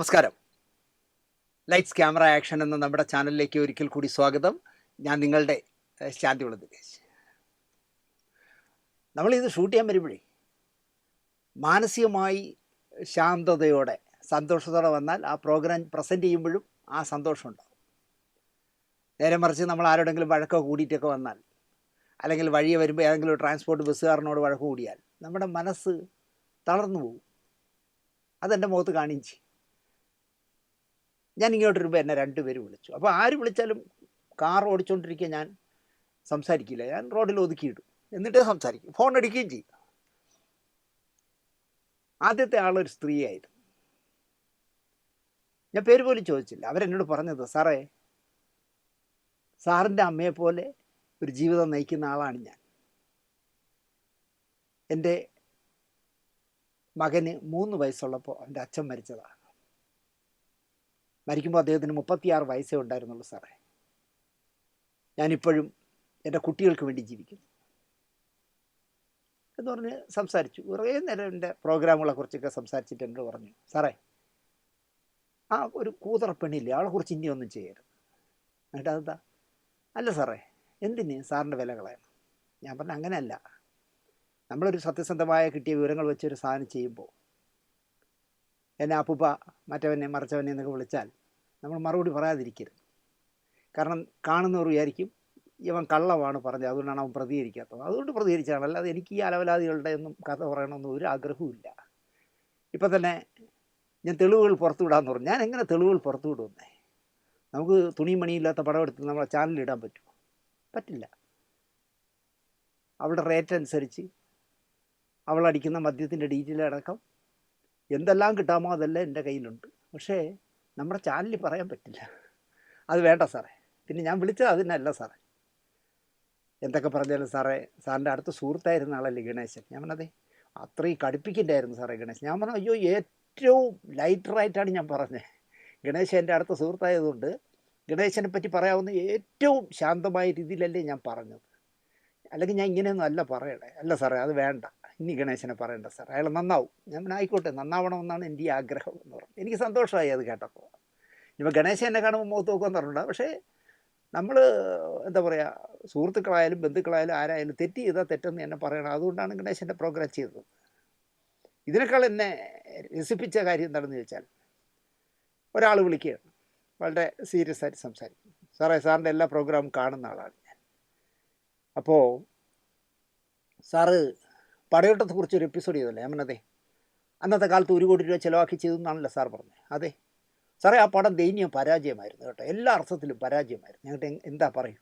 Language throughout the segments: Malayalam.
നമസ്കാരം. ലൈറ്റ്സ് ക്യാമറ ആക്ഷൻ എന്ന നമ്മുടെ ചാനലിലേക്ക് ഒരിക്കൽ കൂടി സ്വാഗതം. ഞാൻ നിങ്ങളുടെ ശാന്തിയുള്ള ദിനേശ്. നമ്മളിത് ഷൂട്ട് ചെയ്യാൻ വരുമ്പോഴേ മാനസികമായി ശാന്തതയോടെ സന്തോഷത്തോടെ വന്നാൽ ആ പ്രോഗ്രാം പ്രസൻറ്റ് ചെയ്യുമ്പോഴും ആ സന്തോഷമുണ്ടാകും. നേരെ മറിച്ച് നമ്മൾ ആരോടെങ്കിലും വഴക്കോ കൂടിയിട്ടൊക്കെ വന്നാൽ, അല്ലെങ്കിൽ വഴിയെ വരുമ്പോൾ ഏതെങ്കിലും ഒരു ട്രാൻസ്പോർട്ട് ബസ്സുകാരനോട് വഴക്ക് കൂടിയാൽ നമ്മുടെ മനസ്സ് തളർന്നു പോകും. അതെൻ്റെ മുഖത്ത് കാണിയും ചെയ്യും. ഞാൻ ഇങ്ങോട്ട് വരുമ്പോൾ എന്നെ 2 പേര് വിളിച്ചു. അപ്പോൾ ആര് വിളിച്ചാലും കാർ ഓടിച്ചുകൊണ്ടിരിക്കുക ഞാൻ സംസാരിക്കില്ല. ഞാൻ റോഡിൽ ഒതുക്കിയിടും, എന്നിട്ടേ സംസാരിക്കും, ഫോൺ അടിക്കുകയും ചെയ്യും. ആദ്യത്തെ ആളൊരു സ്ത്രീയായിരുന്നു. ഞാൻ പേര് പോലും ചോദിച്ചില്ല. അവരെന്നോട് പറഞ്ഞത്, സാറേ, സാറിൻ്റെ അമ്മയെപ്പോലെ ഒരു ജീവിതം നയിക്കുന്ന ആളാണ് ഞാൻ. എൻ്റെ മകന് 3 വയസ്സുള്ളപ്പോൾ എൻ്റെ അച്ഛൻ മരിച്ചതാണ്. മരിക്കുമ്പോൾ അദ്ദേഹത്തിന് 36 വയസ്സേ ഉണ്ടായിരുന്നുള്ളൂ സാറേ. ഞാനിപ്പോഴും എൻ്റെ കുട്ടികൾക്ക് വേണ്ടി ജീവിക്കുന്നു എന്ന് പറഞ്ഞ് സംസാരിച്ചു. കുറേ നേരം എൻ്റെ പ്രോഗ്രാമുകളെക്കുറിച്ചൊക്കെ സംസാരിച്ചിട്ട് എന്നോട് പറഞ്ഞു, സാറേ, ആ ഒരു കൂതറ പെണ്ണില്ലേ, അവളെക്കുറിച്ച് ഇനി ഒന്നും ചെയ്യരുത്. എന്നിട്ട് അതെന്താ? അല്ല സാറേ, എന്തിന് സാറിൻ്റെ വില കളയണം? ഞാൻ പറഞ്ഞു, അങ്ങനെയല്ല. നമ്മളൊരു സത്യസന്ധമായ കിട്ടിയ വിവരങ്ങൾ വെച്ചൊരു സാധനം ചെയ്യുമ്പോൾ എന്നെ അപ്പൂപ്പ, മറ്റവനെ, മറിച്ചവനെ എന്നൊക്കെ വിളിച്ചാൽ നമ്മൾ മറുപടി പറയാതിരിക്കരുത്. കാരണം കാണുന്നവർ വിചാരിക്കും ഇവൻ കള്ളമാണ് പറഞ്ഞത്, അതുകൊണ്ടാണ് അവൻ പ്രതികരിക്കാത്തത്. അതുകൊണ്ട് പ്രതികരിച്ചാണ്. അല്ലാതെ എനിക്ക് ഈ അലവലാദികളുടെ ഒന്നും കഥ പറയണമെന്ന് ഒരു ആഗ്രഹവുമില്ല. ഇപ്പം തന്നെ ഞാൻ തെളിവുകൾ പുറത്തു വിടാമെന്ന് പറഞ്ഞു. ഞാൻ എങ്ങനെ തെളിവുകൾ പുറത്തു വിടുമെന്നേ? നമുക്ക് തുണിയും മണിയില്ലാത്ത പടം എടുത്ത് നമ്മളെ ചാനലിൽ ഇടാൻ പറ്റുമോ? പറ്റില്ല. അവളുടെ റേറ്റ് അനുസരിച്ച് അവളടിക്കുന്ന മദ്യത്തിൻ്റെ ഡീറ്റെയിൽ അടക്കം എന്തെല്ലാം കിട്ടാമോ അതെല്ലാം എൻ്റെ കയ്യിലുണ്ട്. പക്ഷേ നമ്മുടെ ചാനലിൽ പറയാൻ പറ്റില്ല. അത് വേണ്ട സാറേ. പിന്നെ ഞാൻ വിളിച്ചത് അതിനല്ല സാറേ. എന്തൊക്കെ പറഞ്ഞാലും സാറേ, സാറിൻ്റെ അടുത്ത സുഹൃത്തായിരുന്ന ആളല്ലേ ഗണേശൻ. ഞാൻ പറഞ്ഞതേ, അത്രയും കടുപ്പിക്കണ്ടായിരുന്നു സാറേ ഗണേശൻ. ഞാൻ പറഞ്ഞു, അയ്യോ, ഏറ്റവും ലൈറ്ററായിട്ടാണ് ഞാൻ പറഞ്ഞത്. ഗണേശൻ എൻ്റെ അടുത്ത സുഹൃത്തായതുകൊണ്ട് ഗണേശനെ പറ്റി പറയാവുന്ന ഏറ്റവും ശാന്തമായ രീതിയിലല്ലേ ഞാൻ പറഞ്ഞത്. അല്ലെങ്കിൽ ഞാൻ ഇങ്ങനെയൊന്നും അല്ല പറയണേ. അല്ല സാറേ, അത് വേണ്ട, ഇനി ഗണേശനെ പറയണ്ട സാർ, അയാൾ നന്നാവും. ഞാൻ ആയിക്കോട്ടെ, നന്നാവണമെന്നാണ് എൻ്റെ ഈ ആഗ്രഹം എന്ന് പറഞ്ഞു. എനിക്ക് സന്തോഷമായി അത് കേട്ടപ്പോൾ. ഇപ്പോൾ ഗണേശൻ എന്നെ കാണുമ്പോൾ മുഖത്ത് നോക്കുമെന്ന് പറഞ്ഞിട്ടുണ്ട്. പക്ഷേ നമ്മൾ എന്താ പറയുക, സുഹൃത്തുക്കളായാലും ബന്ധുക്കളായാലും ആരായാലും തെറ്റ് ചെയ്താൽ തെറ്റെന്ന് എന്നെ പറയണം. അതുകൊണ്ടാണ് ഗണേശൻ്റെ പ്രോഗ്രാം ചെയ്തത്. ഇതിനേക്കാൾ എന്നെ രസിപ്പിച്ച കാര്യം എന്താണെന്ന് ചോദിച്ചാൽ, ഒരാൾ വിളിക്കുകയാണ്, വളരെ സീരിയസ് ആയിട്ട് സംസാരിക്കും. സാറേ, സാറിൻ്റെ എല്ലാ പ്രോഗ്രാമും കാണുന്ന ആളാണ് ഞാൻ. അപ്പോൾ സാറ് പടയോട്ടത്തെക്കുറിച്ച് ഒരു എപ്പിസോഡ് ചെയ്തല്ലേ? ഞാൻ പറഞ്ഞതേ, അന്നത്തെ കാലത്ത് 1 കോടി രൂപ ചിലവാക്കി ചെയ്തെന്നാണല്ലോ സാർ പറഞ്ഞത്. അതെ സാറേ, ആ പടം ദയനീയം പരാജയമായിരുന്നു കേട്ടോ. എല്ലാ അർത്ഥത്തിലും പരാജയമായിരുന്നു. ഞങ്ങൾക്ക് എന്താ പറയും?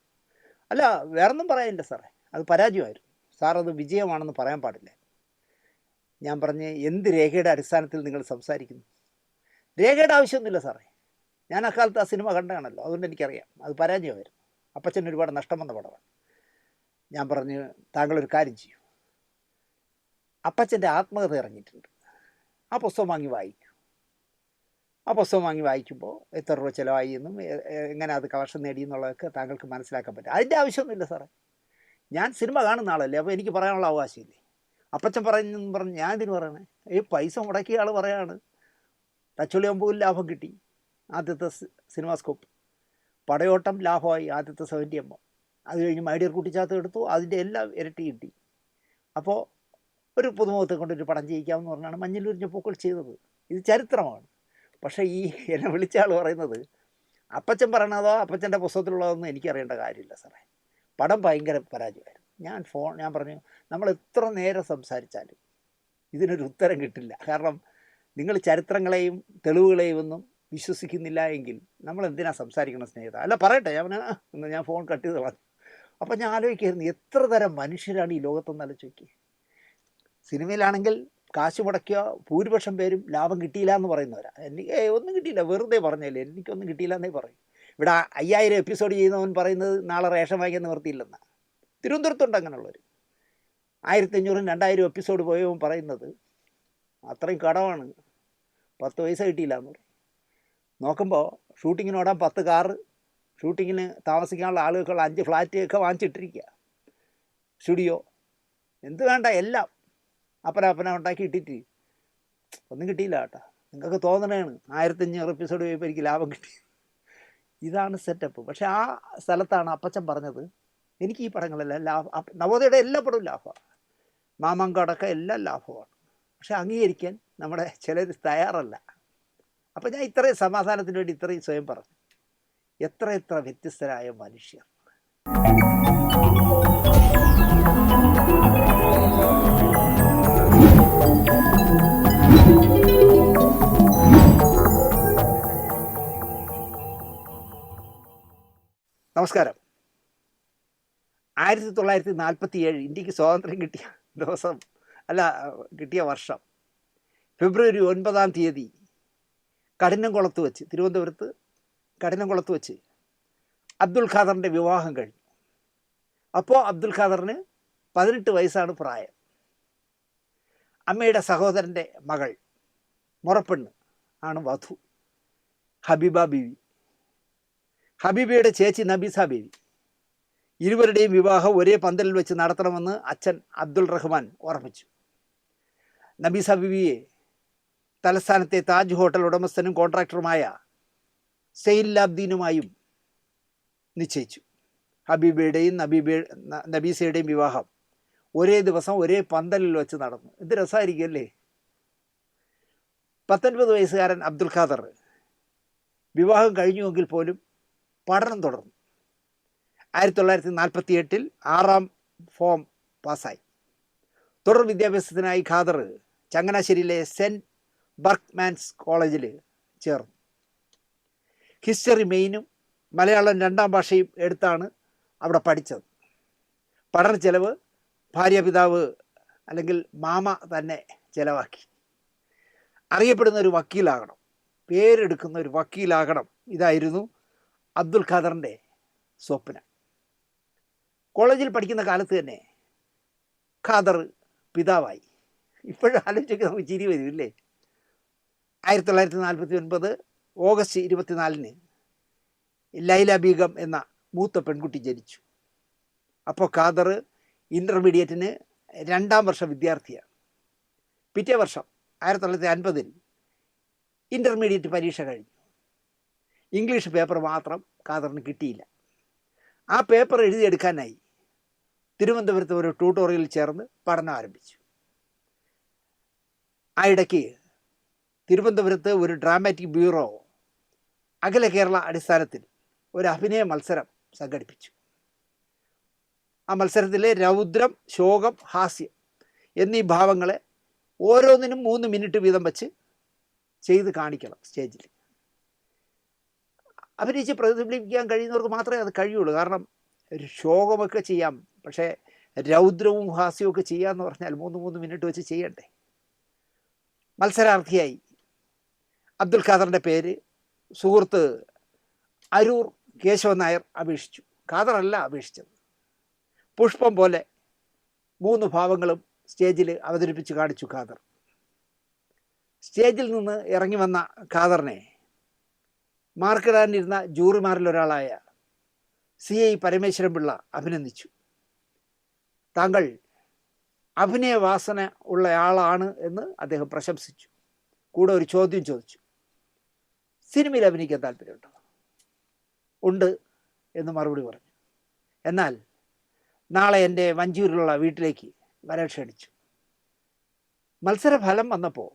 അല്ല, വേറൊന്നും പറയാനില്ല സാറേ, അത് പരാജയമായിരുന്നു. സാർ അത് വിജയമാണെന്ന് പറയാൻ പാടില്ല. ഞാൻ പറഞ്ഞ്, എന്ത് രേഖയുടെ അടിസ്ഥാനത്തിൽ നിങ്ങൾ സംസാരിക്കുന്നു? രേഖയുടെ ആവശ്യമൊന്നുമില്ല സാറേ. ഞാൻ അക്കാലത്ത് ആ സിനിമ കണ്ടതാണല്ലോ, അതുകൊണ്ട് എനിക്കറിയാം അത് പരാജയമായിരുന്നു. അപ്പച്ചന് ഒരുപാട് നഷ്ടം വന്ന പടമാണ്. ഞാൻ പറഞ്ഞ്, താങ്കളൊരു കാര്യം ചെയ്യൂ, അപ്പച്ചൻ്റെ ആത്മകഥ ഇറങ്ങിയിട്ടുണ്ട്, ആ പുസ്തകം വാങ്ങി വായിക്കും. ആ പുസ്തകം വാങ്ങി വായിക്കുമ്പോൾ എത്ര രൂപ ചിലവായി എന്നും എങ്ങനെ അത് കളക്ഷൻ നേടി എന്നുള്ളതൊക്കെ താങ്കൾക്ക് മനസ്സിലാക്കാൻ പറ്റും. അതിൻ്റെ ആവശ്യമൊന്നുമില്ല സാറേ. ഞാൻ സിനിമ കാണുന്ന ആളല്ലേ, അപ്പോൾ എനിക്ക് പറയാനുള്ള അവകാശമില്ലേ? അപ്പച്ചൻ പറയുന്നെന്ന് പറഞ്ഞ് ഞാൻ ഇതിന് പറയണേ? പൈസ മുടക്കിയ ആൾ പറയാണ്, തച്ചുള്ളി അമ്പൂരിൽ ലാഭം കിട്ടി ആദ്യത്തെ സിനിമാസ്കോപ്പ്, പടയോട്ടം ലാഭമായി ആദ്യത്തെ 70 അത് കഴിഞ്ഞ് മൈഡിയർ കുട്ടിച്ചാത്ത എടുത്തു, അതിൻ്റെ എല്ലാം ഇരട്ടി കിട്ടി. അപ്പോൾ ഒരു പുതുമുഖത്തെ കൊണ്ടൊരു പടം ചെയ്യിക്കാമെന്ന് പറഞ്ഞാണ് മഞ്ഞിലുരിഞ്ഞ പൂക്കൾ ചെയ്തത്. ഇത് ചരിത്രമാണ്. പക്ഷേ ഈ എന്നെ വിളിച്ച ആൾ പറയുന്നത് അപ്പച്ചൻ പറയണതോ അപ്പച്ചൻ്റെ പുസ്തകത്തിലുള്ളതൊന്നും എനിക്കറിയേണ്ട കാര്യമില്ല സാറേ, പടം ഭയങ്കര പരാജയമായിരുന്നു. ഞാൻ പറഞ്ഞു, നമ്മൾ എത്ര നേരം സംസാരിച്ചാലും ഇതിനൊരു ഉത്തരം കിട്ടില്ല. കാരണം നിങ്ങൾ ചരിത്രങ്ങളെയും തെളിവുകളെയും ഒന്നും വിശ്വസിക്കുന്നില്ല എങ്കിൽ നമ്മൾ എന്തിനാണ് സംസാരിക്കണം സ്നേഹിത? അല്ല, പറയട്ടെ. ഞാൻ ഫോൺ കട്ട് ചെയ്ത് കളഞ്ഞു. അപ്പം ഞാൻ ആലോചിക്കായിരുന്നു, എത്ര തരം മനുഷ്യരാണ് ഈ ലോകത്തൊന്ന് ആലോചിക്കുക. സിനിമയിലാണെങ്കിൽ കാശ് മുടക്കിയ ഭൂരിപക്ഷം പേരും ലാഭം കിട്ടിയില്ല എന്ന് പറയുന്നവരാ. എനിക്ക് ഒന്നും കിട്ടിയില്ല, വെറുതെ പറഞ്ഞല്ലേ, എനിക്കൊന്നും കിട്ടിയില്ല എന്നേ പറയും. ഇവിടെ 5000 എപ്പിസോഡ് ചെയ്യുന്നവൻ പറയുന്നത് നാളെ റേഷൻ വാങ്ങിക്കാൻ നിവർത്തിയില്ലെന്നാണ്. തിരുവനന്തപുരത്തുണ്ട് അങ്ങനെയുള്ളവർ. 1500 2000 എപ്പിസോഡ് പോയവൻ പറയുന്നത് അത്രയും കടമാണ്, 10 പൈസ കിട്ടിയില്ല എന്ന് പറയും. നോക്കുമ്പോൾ ഷൂട്ടിങ്ങിനോടാൻ 10 കാറ്, ഷൂട്ടിങ്ങിന് താമസിക്കാനുള്ള ആളുകൾക്കുള്ള 5 ഫ്ലാറ്റ് ഒക്കെ വാങ്ങിച്ചിട്ടിരിക്കുക, സ്റ്റുഡിയോ, എന്ത് വേണ്ട എല്ലാം അപ്പന ഉണ്ടാക്കി ഇട്ടിട്ട് ഒന്നും കിട്ടിയില്ല കേട്ടോ. നിങ്ങൾക്ക് തോന്നണേണ് 1500 എപ്പിസോഡ് കഴിയുമ്പോൾ എനിക്ക് ലാഭം കിട്ടി. ഇതാണ് സെറ്റപ്പ്. പക്ഷെ ആ സ്ഥലത്താണ് അപ്പച്ചൻ പറഞ്ഞത്, എനിക്ക് ഈ പടങ്ങളെല്ലാം ലാഭം, നവോദയയുടെ എല്ലാ പടവും ലാഭമാണ്, മാമങ്കടക്കം എല്ലാം ലാഭമാണ്. പക്ഷെ അംഗീകരിക്കാൻ നമ്മുടെ ചിലർ തയ്യാറല്ല. അപ്പം ഞാൻ ഇത്രയും സമാധാനത്തിന് വേണ്ടി ഇത്രയും സ്വയം പറഞ്ഞു. എത്ര വ്യത്യസ്തരായ മനുഷ്യർ. നമസ്കാരം. 1947 ഇന്ത്യക്ക് സ്വാതന്ത്ര്യം കിട്ടിയ ദിവസം, അല്ല കിട്ടിയ വർഷം, ഫെബ്രുവരി 9 കഠിനംകുളത്ത് വെച്ച്, തിരുവനന്തപുരത്ത് കഠിനംകുളത്ത് വെച്ച് അബ്ദുൽ ഖാദറിൻ്റെ വിവാഹം കഴിഞ്ഞു. അപ്പോൾ അബ്ദുൽ ഖാദറിന് 18 വയസ്സാണ് പ്രായം. അമ്മയുടെ സഹോദരൻ്റെ മകൾ, മുറപ്പെണ്ണ് ആണ് വധു, ഹബീബ ബീവി. ഹബീബയുടെ ചേച്ചി നബീസ ബീവി. ഇരുവരുടെയും വിവാഹം ഒരേ പന്തലിൽ വെച്ച് നടത്തണമെന്ന് അച്ഛൻ അബ്ദുൾ റഹ്മാൻ ഓർമ്മിച്ചു. നബീസ ബീവിയെ തലസ്ഥാനത്തെ താജ് ഹോട്ടൽ ഉടമസ്ഥനും കോൺട്രാക്ടറുമായ സെയിൻലാബ്ദീനുമായും നിശ്ചയിച്ചു. ഹബീബയുടെയും നബീസയുടെയും വിവാഹം ഒരേ ദിവസം ഒരേ പന്തലിൽ വെച്ച് നടന്നു. എന്ത് രസമായിരിക്കും അല്ലേ? 19 വയസ്സുകാരൻ അബ്ദുൽ ഖാദർ വിവാഹം കഴിഞ്ഞുവെങ്കിൽ പോലും പഠനം തുടർന്നു. 1948 6ാം ഫോം പാസ്സായി. തുടർ വിദ്യാഭ്യാസത്തിനായി ഖാദർ ചങ്ങനാശ്ശേരിയിലെ സെൻറ്റ് ബർക്ക്മാൻസ് കോളേജിൽ ചേർന്നു. ഹിസ്റ്ററി മെയിനും മലയാളം 2ാം ഭാഷയും എടുത്താണ് അവിടെ പഠിച്ചത്. പഠന ചെലവ് ഭാര്യാപിതാവ് അല്ലെങ്കിൽ മാമ തന്നെ ചിലവാക്കി. അറിയപ്പെടുന്ന ഒരു വക്കീലാകണം, പേരെടുക്കുന്ന ഒരു വക്കീലാകണം, ഇതായിരുന്നു അബ്ദുൽ ഖാദറിൻ്റെ സ്വപ്നം. കോളേജിൽ പഠിക്കുന്ന കാലത്ത് തന്നെ ഖാദർ പിതാവായി. ഇപ്പോഴും ആലോചിച്ചൊക്കെ നമുക്ക് ചിരി വരും ഇല്ലേ? 1949 ഓഗസ്റ്റ് 24 ലൈല ബീഗം എന്ന മൂത്ത പെൺകുട്ടി ജനിച്ചു. അപ്പോൾ ഖാദർ ഇൻ്റർമീഡിയറ്റിന് 2ാം വർഷ വിദ്യാർത്ഥിയാണ്. പിറ്റേ വർഷം 1950 ഇൻ്റർമീഡിയറ്റ് പരീക്ഷ കഴിഞ്ഞു. ഇംഗ്ലീഷ് പേപ്പർ മാത്രം ഖാദറിന് കിട്ടിയില്ല. ആ പേപ്പർ എഴുതിയെടുക്കാനായി തിരുവനന്തപുരത്ത് ഒരു ട്യൂട്ടോറിയൽ ചേർന്ന് പഠനം ആരംഭിച്ചു. ആ ഇടയ്ക്ക് തിരുവനന്തപുരത്ത് ഒരു ഡ്രാമാറ്റിക് ബ്യൂറോ അഖില കേരള അടിസ്ഥാനത്തിൽ ഒരു അഭിനയ മത്സരം സംഘടിപ്പിച്ചു. ആ മത്സരത്തിലെ രൗദ്രം, ശോകം, ഹാസ്യം എന്നീ ഭാവങ്ങളെ ഓരോന്നിനും 3 മിനിറ്റ് വീതം വെച്ച് ചെയ്ത് കാണിക്കണം സ്റ്റേജിൽ. അഭിനയിച്ച് പ്രതിഫലിപ്പിക്കാൻ കഴിയുന്നവർക്ക് മാത്രമേ അത് കഴിയുള്ളൂ. കാരണം ഒരു ശോകമൊക്കെ ചെയ്യാം, പക്ഷേ രൗദ്രവും ഹാസ്യവും ഒക്കെ ചെയ്യാമെന്ന് പറഞ്ഞാൽ 3 മിനിറ്റ് വെച്ച് ചെയ്യണ്ടേ. മത്സരാർത്ഥിയായി അബ്ദുൽ ഖാദറിൻ്റെ പേര് സുഹൃത്ത് അരൂർ കേശവൻ നായർ അപേക്ഷിച്ചു. ഖാദറല്ല അപേക്ഷിച്ചത്. പുഷ്പം പോലെ 3 ഭാവങ്ങളും സ്റ്റേജിൽ അവതരിപ്പിച്ച് കാണിച്ചു ഖാദർ. സ്റ്റേജിൽ നിന്ന് ഇറങ്ങി വന്ന ഖാദറിനെ മാർക്കിടാനിരുന്ന ജൂറിമാരിലൊരാളായ CI പരമേശ്വരൻ പിള്ള അഭിനന്ദിച്ചു. താങ്കൾ അഭിനയവാസന ഉള്ളയാളാണ് എന്ന് അദ്ദേഹം പ്രശംസിച്ചു. കൂടെ ഒരു ചോദ്യം ചോദിച്ചു. സിനിമയിൽ അഭിനയിക്കാൻ താല്പര്യമുണ്ടോ? ഉണ്ട് എന്ന് മറുപടി പറഞ്ഞു. എന്നാൽ നാളെ എൻ്റെ വഞ്ചൂരിലുള്ള വീട്ടിലേക്ക് വരാൻ ക്ഷണിച്ചു. മത്സരഫലം വന്നപ്പോൾ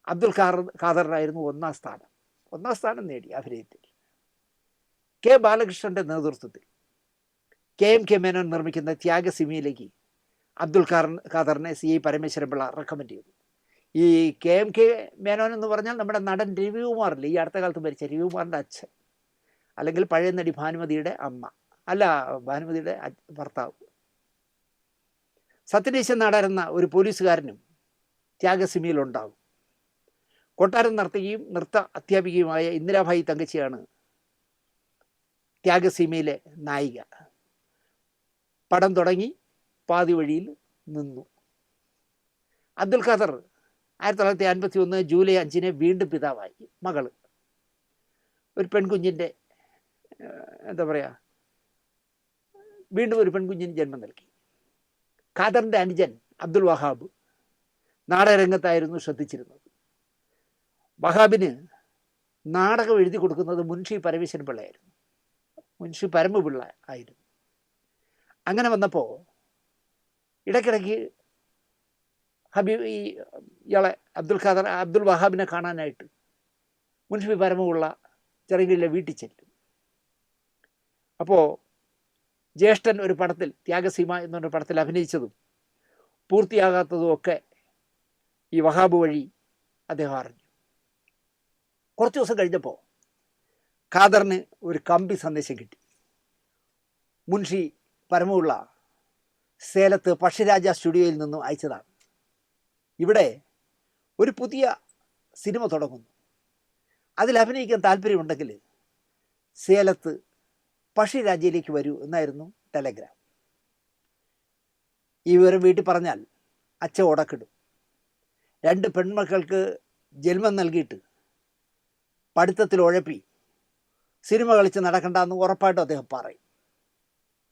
അബ്ദുൽ ഖാദറിനായിരുന്നു 1ാം സ്ഥാനം. 1ാം സ്ഥാനം നേടി അഭിനയത്തിൽ. കെ ബാലകൃഷ്ണൻ്റെ നേതൃത്വത്തിൽ KMK മേനോൻ നിർമ്മിക്കുന്ന ത്യാഗസിമിയിലേക്ക് അബ്ദുൽ ഖാദറിനെ CI പരമേശ്വരൻ പിള്ള റെക്കമെൻഡ് ചെയ്തു. ഈ KMK മേനോൻ എന്ന് പറഞ്ഞാൽ നമ്മുടെ നടൻ രവികുമാറില്ലേ, ഈ അടുത്ത കാലത്ത് മരിച്ച രവികുമാറിൻ്റെ അച്ഛൻ, അല്ലെങ്കിൽ പഴയ നടി ഭാനുമതിയുടെ അമ്മ, അല്ല ഭാനുമതിയുടെ ഭർത്താവ്. സത്യനീശൻ നാടാർ എന്ന ഒരു പോലീസുകാരനും ത്യാഗസിമിയിലുണ്ടാകും. കൊട്ടാരം നർത്തകിയും നൃത്ത അധ്യാപികയുമായ ഇന്ദിരാഭായി തങ്കച്ചിയാണ് ത്യാഗസീമയിലെ നായിക. പടം തുടങ്ങി പാതി വഴിയിൽ നിന്നു. അബ്ദുൽ ഖാദർ 1951 ജൂലൈ 5 വീണ്ടും പിതാവായി. മകൾ ഒരു പെൺകുഞ്ഞിൻ്റെ എന്താ പറയുക, വീണ്ടും ഒരു പെൺകുഞ്ഞിന് ജന്മം നൽകി. ഖാദറിൻ്റെ അനുജൻ അബ്ദുൽ വഹാബ് നാടകരംഗത്തായിരുന്നു ശ്രദ്ധിച്ചിരുന്നത്. വഹാബിന് നാടകം എഴുതി കൊടുക്കുന്നത് മുൻഷി പരമേശ്വരൻ പിള്ളയായിരുന്നു. മുൻഷി പരമപിള്ള ആയിരുന്നു. അങ്ങനെ വന്നപ്പോൾ ഇടയ്ക്കിടയ്ക്ക് ഇയാളെ അബ്ദുൽ വഹാബിനെ കാണാനായിട്ട് മുൻഷി പരമപിള്ള ചെറുകിലെ വീട്ടിൽ ചെല്ലും. അപ്പോൾ ജ്യേഷ്ഠൻ ഒരു പടത്തിൽ, ത്യാഗസീമ എന്നൊരു പടത്തിൽ അഭിനയിച്ചതും പൂർത്തിയാകാത്തതും ഒക്കെ ഈ വഹാബ് വഴി അദ്ദേഹം അറിഞ്ഞു. കുറച്ച് ദിവസം കഴിഞ്ഞപ്പോൾ ഖാദറിന് ഒരു കമ്പി സന്ദേശം കിട്ടി. മുൻഷി പരമപിള്ള സേലത്ത് പക്ഷിരാജ സ്റ്റുഡിയോയിൽ നിന്നും അയച്ചതാണ്. ഇവിടെ ഒരു പുതിയ സിനിമ തുടങ്ങുന്നു, അതിൽ അഭിനയിക്കാൻ താല്പര്യമുണ്ടെങ്കിൽ സേലത്ത് പക്ഷിരാജയിലേക്ക് വരൂ എന്നായിരുന്നു ടെലഗ്രാം. ഈ വിവരം വീട്ടിൽ പറഞ്ഞാൽ അച്ഛൻ ഉടക്കിടും. 2 പെൺമക്കൾക്ക് ജന്മം നൽകിയിട്ട് പഠിത്തത്തിൽ ഉഴപ്പി സിനിമ കളിച്ച് നടക്കണ്ടെന്ന് ഉറപ്പായിട്ടും അദ്ദേഹം പറയും.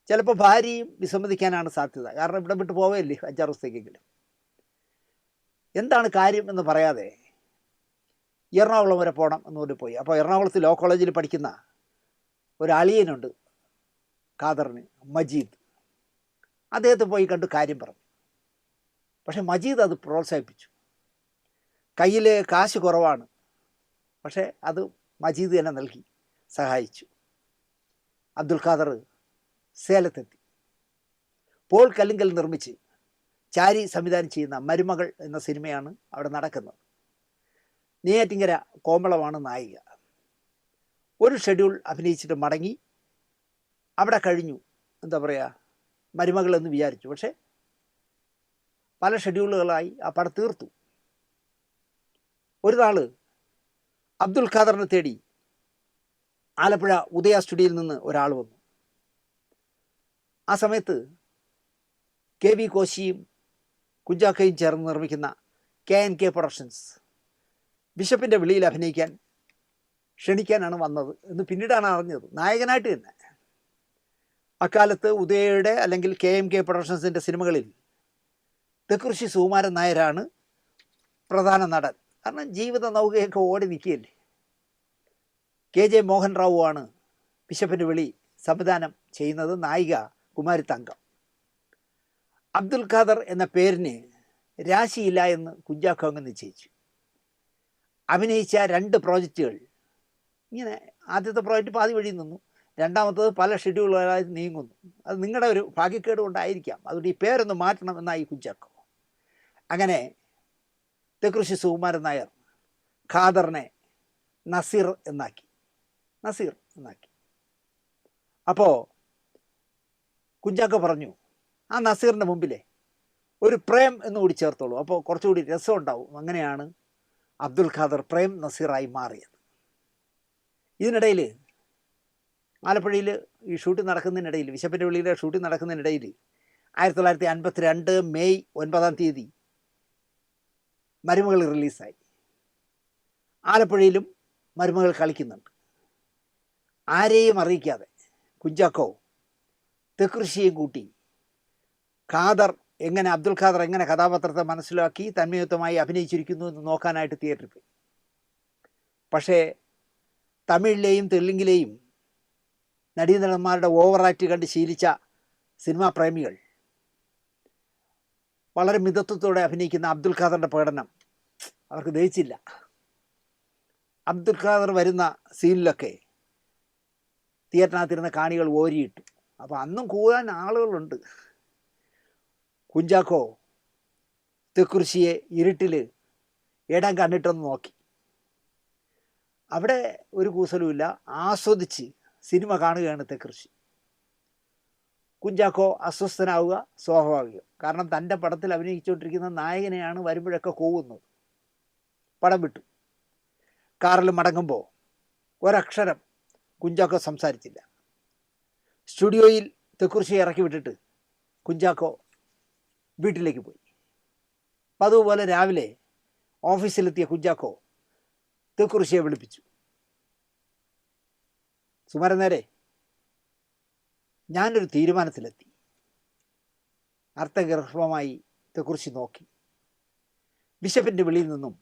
ചിലപ്പോൾ ഭാര്യയും വിസമ്മതിക്കാനാണ് സാധ്യത. കാരണം ഇവിടെ വിട്ട് പോവുകയല്ലേ 5-6 ദിവസത്തേക്കെങ്കിലും. എന്താണ് കാര്യം എന്ന് പറയാതെ എറണാകുളം വരെ പോകണം എന്നുകൊണ്ട് പോയി. അപ്പോൾ എറണാകുളത്ത് ലോ കോളേജിൽ പഠിക്കുന്ന ഒരു അളിയനുണ്ട് ഖാദറിന്, മജീദ്. അദ്ദേഹത്തെ പോയി കണ്ട് കാര്യം പറഞ്ഞു. പക്ഷെ മജീദ് അത് പ്രോത്സാഹിപ്പിച്ചു. കയ്യിൽ കാശ് കുറവാണ്, പക്ഷേ അത് മജീദ് തന്നെ നൽകി സഹായിച്ചു. അബ്ദുൽ ഖാദർ സേലത്തെത്തി. പോൾ കല്ലിങ്കൽ നിർമ്മിച്ച് ചാരി സംവിധാനം ചെയ്യുന്ന മരുമകൾ എന്ന സിനിമയാണ് അവിടെ നടക്കുന്നത്. നെയ്യാറ്റിങ്കര കോമളമാണ് നായിക. ഒരു ഷെഡ്യൂൾ അഭിനയിച്ചിട്ട് മടങ്ങി. അവിടെ കഴിഞ്ഞു, എന്താ പറയുക, മരുമകൾ എന്ന് വിചാരിച്ചു. പക്ഷേ പല ഷെഡ്യൂളുകളായി ആ പടം തീർത്തു. ഒരു നാൾ അബ്ദുൽ ഖാദറിനെ തേടി ആലപ്പുഴ ഉദയ സ്റ്റുഡിയോയിൽ നിന്ന് ഒരാൾ വന്നു. ആ സമയത്ത് കെ വി കോശിയും കുഞ്ചാക്കയും ചേർന്ന് നിർമ്മിക്കുന്ന KNK പ്രൊഡക്ഷൻസ് ബിഷപ്പിൻ്റെ വിളിയിൽ അഭിനയിക്കാൻ ക്ഷണിക്കാനാണ് വന്നത് എന്ന് പിന്നീടാണ് അറിഞ്ഞത്. നായകനായിട്ട് തന്നെ. അക്കാലത്ത് ഉദയയുടെ അല്ലെങ്കിൽ KMK പ്രൊഡക്ഷൻസിൻ്റെ സിനിമകളിൽ തെക്കുറിശ്ശി സുകുമാരൻ നായരാണ് പ്രധാന നടൻ. കാരണം ജീവിത നൗകയൊക്കെ ഓടി നിൽക്കുകയല്ലേ. KJ മോഹൻ റാവു ആണ് ബിഷപ്പിൻ്റെ വിളി സംവിധാനം ചെയ്യുന്നത്. നായിക കുമാരി തങ്കം. അബ്ദുൽ ഖാദർ എന്ന പേരിന് രാശിയില്ല എന്ന് കുഞ്ചാക്കോ അങ്ങ് നിശ്ചയിച്ചു. അഭിനയിച്ച 2 പ്രോജക്റ്റുകൾ ഇങ്ങനെ, ആദ്യത്തെ പ്രോജക്റ്റ് പാതി വഴി നിന്നു, രണ്ടാമത്തത് പല ഷെഡ്യൂളുകളായി നീങ്ങുന്നു. അത് നിങ്ങളുടെ ഒരു ഭാഗ്യക്കേട് കൊണ്ടായിരിക്കാം. അതുകൊണ്ട് ഈ പേരൊന്ന് മാറ്റണം എന്നായി കുഞ്ചാക്കോ. അങ്ങനെ തെക്കുറിശ്ശി സുകുമാരൻ നായർ ഖാദറിനെ നസീർ എന്നാക്കി. അപ്പോൾ കുഞ്ചാക്കോ പറഞ്ഞു, ആ നസീറിൻ്റെ മുമ്പിലെ ഒരു പ്രേം എന്നുകൂടി ചേർത്തോളൂ, അപ്പോൾ കുറച്ചുകൂടി രസം ഉണ്ടാവും. അങ്ങനെയാണ് അബ്ദുൽ ഖാദർ പ്രേം നസീറായി മാറിയത്. ഇതിനിടയിൽ ആലപ്പുഴയിൽ ഈ ഷൂട്ടിംഗ് നടക്കുന്നതിനിടയിൽ, ബിഷപ്പിൻ്റെ വിളിയിലെ ഷൂട്ടിംഗ് നടക്കുന്നതിനിടയിൽ 1952 മെയ് 9 മരുമകൾ റിലീസായി. ആലപ്പുഴയിലും മരുമകൾ കളിക്കുന്നുണ്ട്. ആരെയും അറിയിക്കാതെ കുഞ്ചാക്കോ തെക്കുറിശ്ശിയെയും കൂട്ടി അബ്ദുൽ ഖാദർ എങ്ങനെ കഥാപാത്രത്തെ മനസ്സിലാക്കി തന്മയത്വമായി അഭിനയിച്ചിരിക്കുന്നു എന്ന് നോക്കാനായിട്ട് തിയേറ്ററിൽ പോയി. പക്ഷേ തമിഴിലെയും തെലുങ്കിലെയും നടീനടന്മാരുടെ ഓവർ ആക്ട് കണ്ട് ശീലിച്ച സിനിമാ പ്രേമികൾ വളരെ മിതത്വത്തോടെ അഭിനയിക്കുന്ന അബ്ദുൽ ഖാദറിൻ്റെ പ്രകടനം അവർക്ക് ദഹിച്ചില്ല. അബ്ദുൽ ഖാദർ വരുന്ന സീനിലൊക്കെ തിയേറ്ററിനകത്തിരുന്ന കാണികൾ ഓരിയിട്ടു. അപ്പോൾ അന്നും കൂടാൻ ആളുകളുണ്ട്. കുഞ്ചാക്കോ തെക്കുറിശ്ശിയെ ഇരുട്ടിൽ ഇടം കണ്ടിട്ടൊന്ന് നോക്കി. അവിടെ ഒരു കൂസലുമില്ല, ആസ്വദിച്ച് സിനിമ കാണുകയാണ് തെക്കുറിശ്ശി. കുഞ്ചാക്കോ അസ്വസ്ഥനാവുക സ്വാഭാവികം. കാരണം തൻ്റെ പടത്തിൽ അഭിനയിച്ചുകൊണ്ടിരിക്കുന്ന നായകനെയാണ് വരുമ്പോഴൊക്കെ കൂവുന്നത്. പടം വിട്ടു. കാറിൽ മടങ്ങുമ്പോൾ ഒരക്ഷരം കുഞ്ചാക്കോ സംസാരിച്ചില്ല. സ്റ്റുഡിയോയിൽ തെക്കുറിശ്ശിയെ ഇറക്കി വിട്ടിട്ട് കുഞ്ചാക്കോ വീട്ടിലേക്ക് പോയി. അപ്പം അതുപോലെ രാവിലെ ഓഫീസിലെത്തിയ കുഞ്ചാക്കോ തെക്കുറിശ്ശിയെ വിളിപ്പിച്ചു. സുമാരൻ നേരെ, ഞാനൊരു തീരുമാനത്തിലെത്തി. അർത്ഥഗർഭമായി തെക്കുറിശ്ശി നോക്കി. ബിഷപ്പിൻ്റെ വിളിയിൽ നിന്നും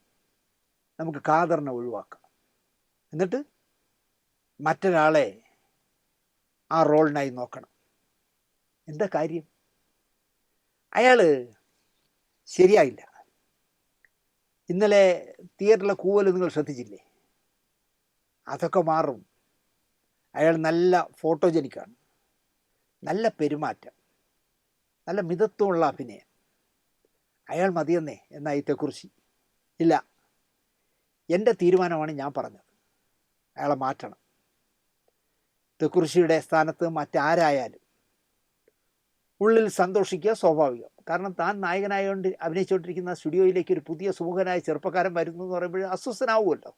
നമുക്ക് ഖാദറിനെ ഒഴിവാക്കാം. എന്നിട്ട് മറ്റൊരാളെ ആ റോളിനായി നോക്കണം. എന്താ കാര്യം? അയാൾ ശരിയായില്ല. ഇന്നലെ തിയേറ്ററിലെ കൂവൽ നിങ്ങൾ ശ്രദ്ധിച്ചില്ലേ? അതൊക്കെ മാറും. അയാൾ നല്ല ഫോട്ടോജനിക്കാണ്, നല്ല പെരുമാറ്റം, നല്ല മിതത്വമുള്ള അഭിനയം. അയാൾ മതിയെന്നേ എന്നാ ഇതേക്കുറിച്ച് ഇല്ല. എൻ്റെ തീരുമാനമാണ് ഞാൻ പറഞ്ഞത്. അയാളെ മാറ്റണം. തെക്കുറിശിയുടെ സ്ഥാനത്ത് മറ്റാരായാലും ഉള്ളിൽ സന്തോഷിക്കുക സ്വാഭാവികം. കാരണം താൻ നായകനായതുകൊണ്ട് അഭിനയിച്ചുകൊണ്ടിരിക്കുന്ന സ്റ്റുഡിയോയിലേക്ക് ഒരു പുതിയ സുമുഖനായ ചെറുപ്പക്കാരൻ വരുന്നു എന്ന് പറയുമ്പോൾ അസ്വസ്ഥനാവുമല്ലോ.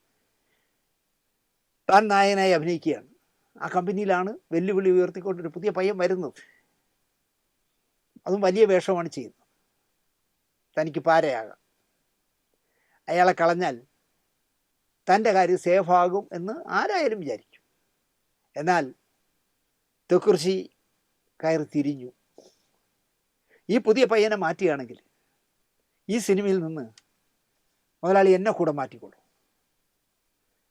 താൻ നായകനായി അഭിനയിക്കുകയാണ്. ആ കമ്പനിയിലാണ് വെല്ലുവിളി ഉയർത്തിക്കൊണ്ടൊരു പുതിയ പയ്യൻ വരുന്നത്. അതും വലിയ വേഷമാണ് ചെയ്യുന്നത്. തനിക്ക് പാരയാകാം. അയാളെ കളഞ്ഞാൽ തൻ്റെ കാര്യം സേഫാകും എന്ന് ആരായാലും വിചാരിക്കും. എന്നാൽ തെക്കുറിശി കയറി തിരിഞ്ഞു. ഈ പുതിയ പയ്യനെ മാറ്റുകയാണെങ്കിൽ ഈ സിനിമയിൽ നിന്ന് മുതലാളി എന്നെ കൂടെ മാറ്റിക്കൊള്ളൂ.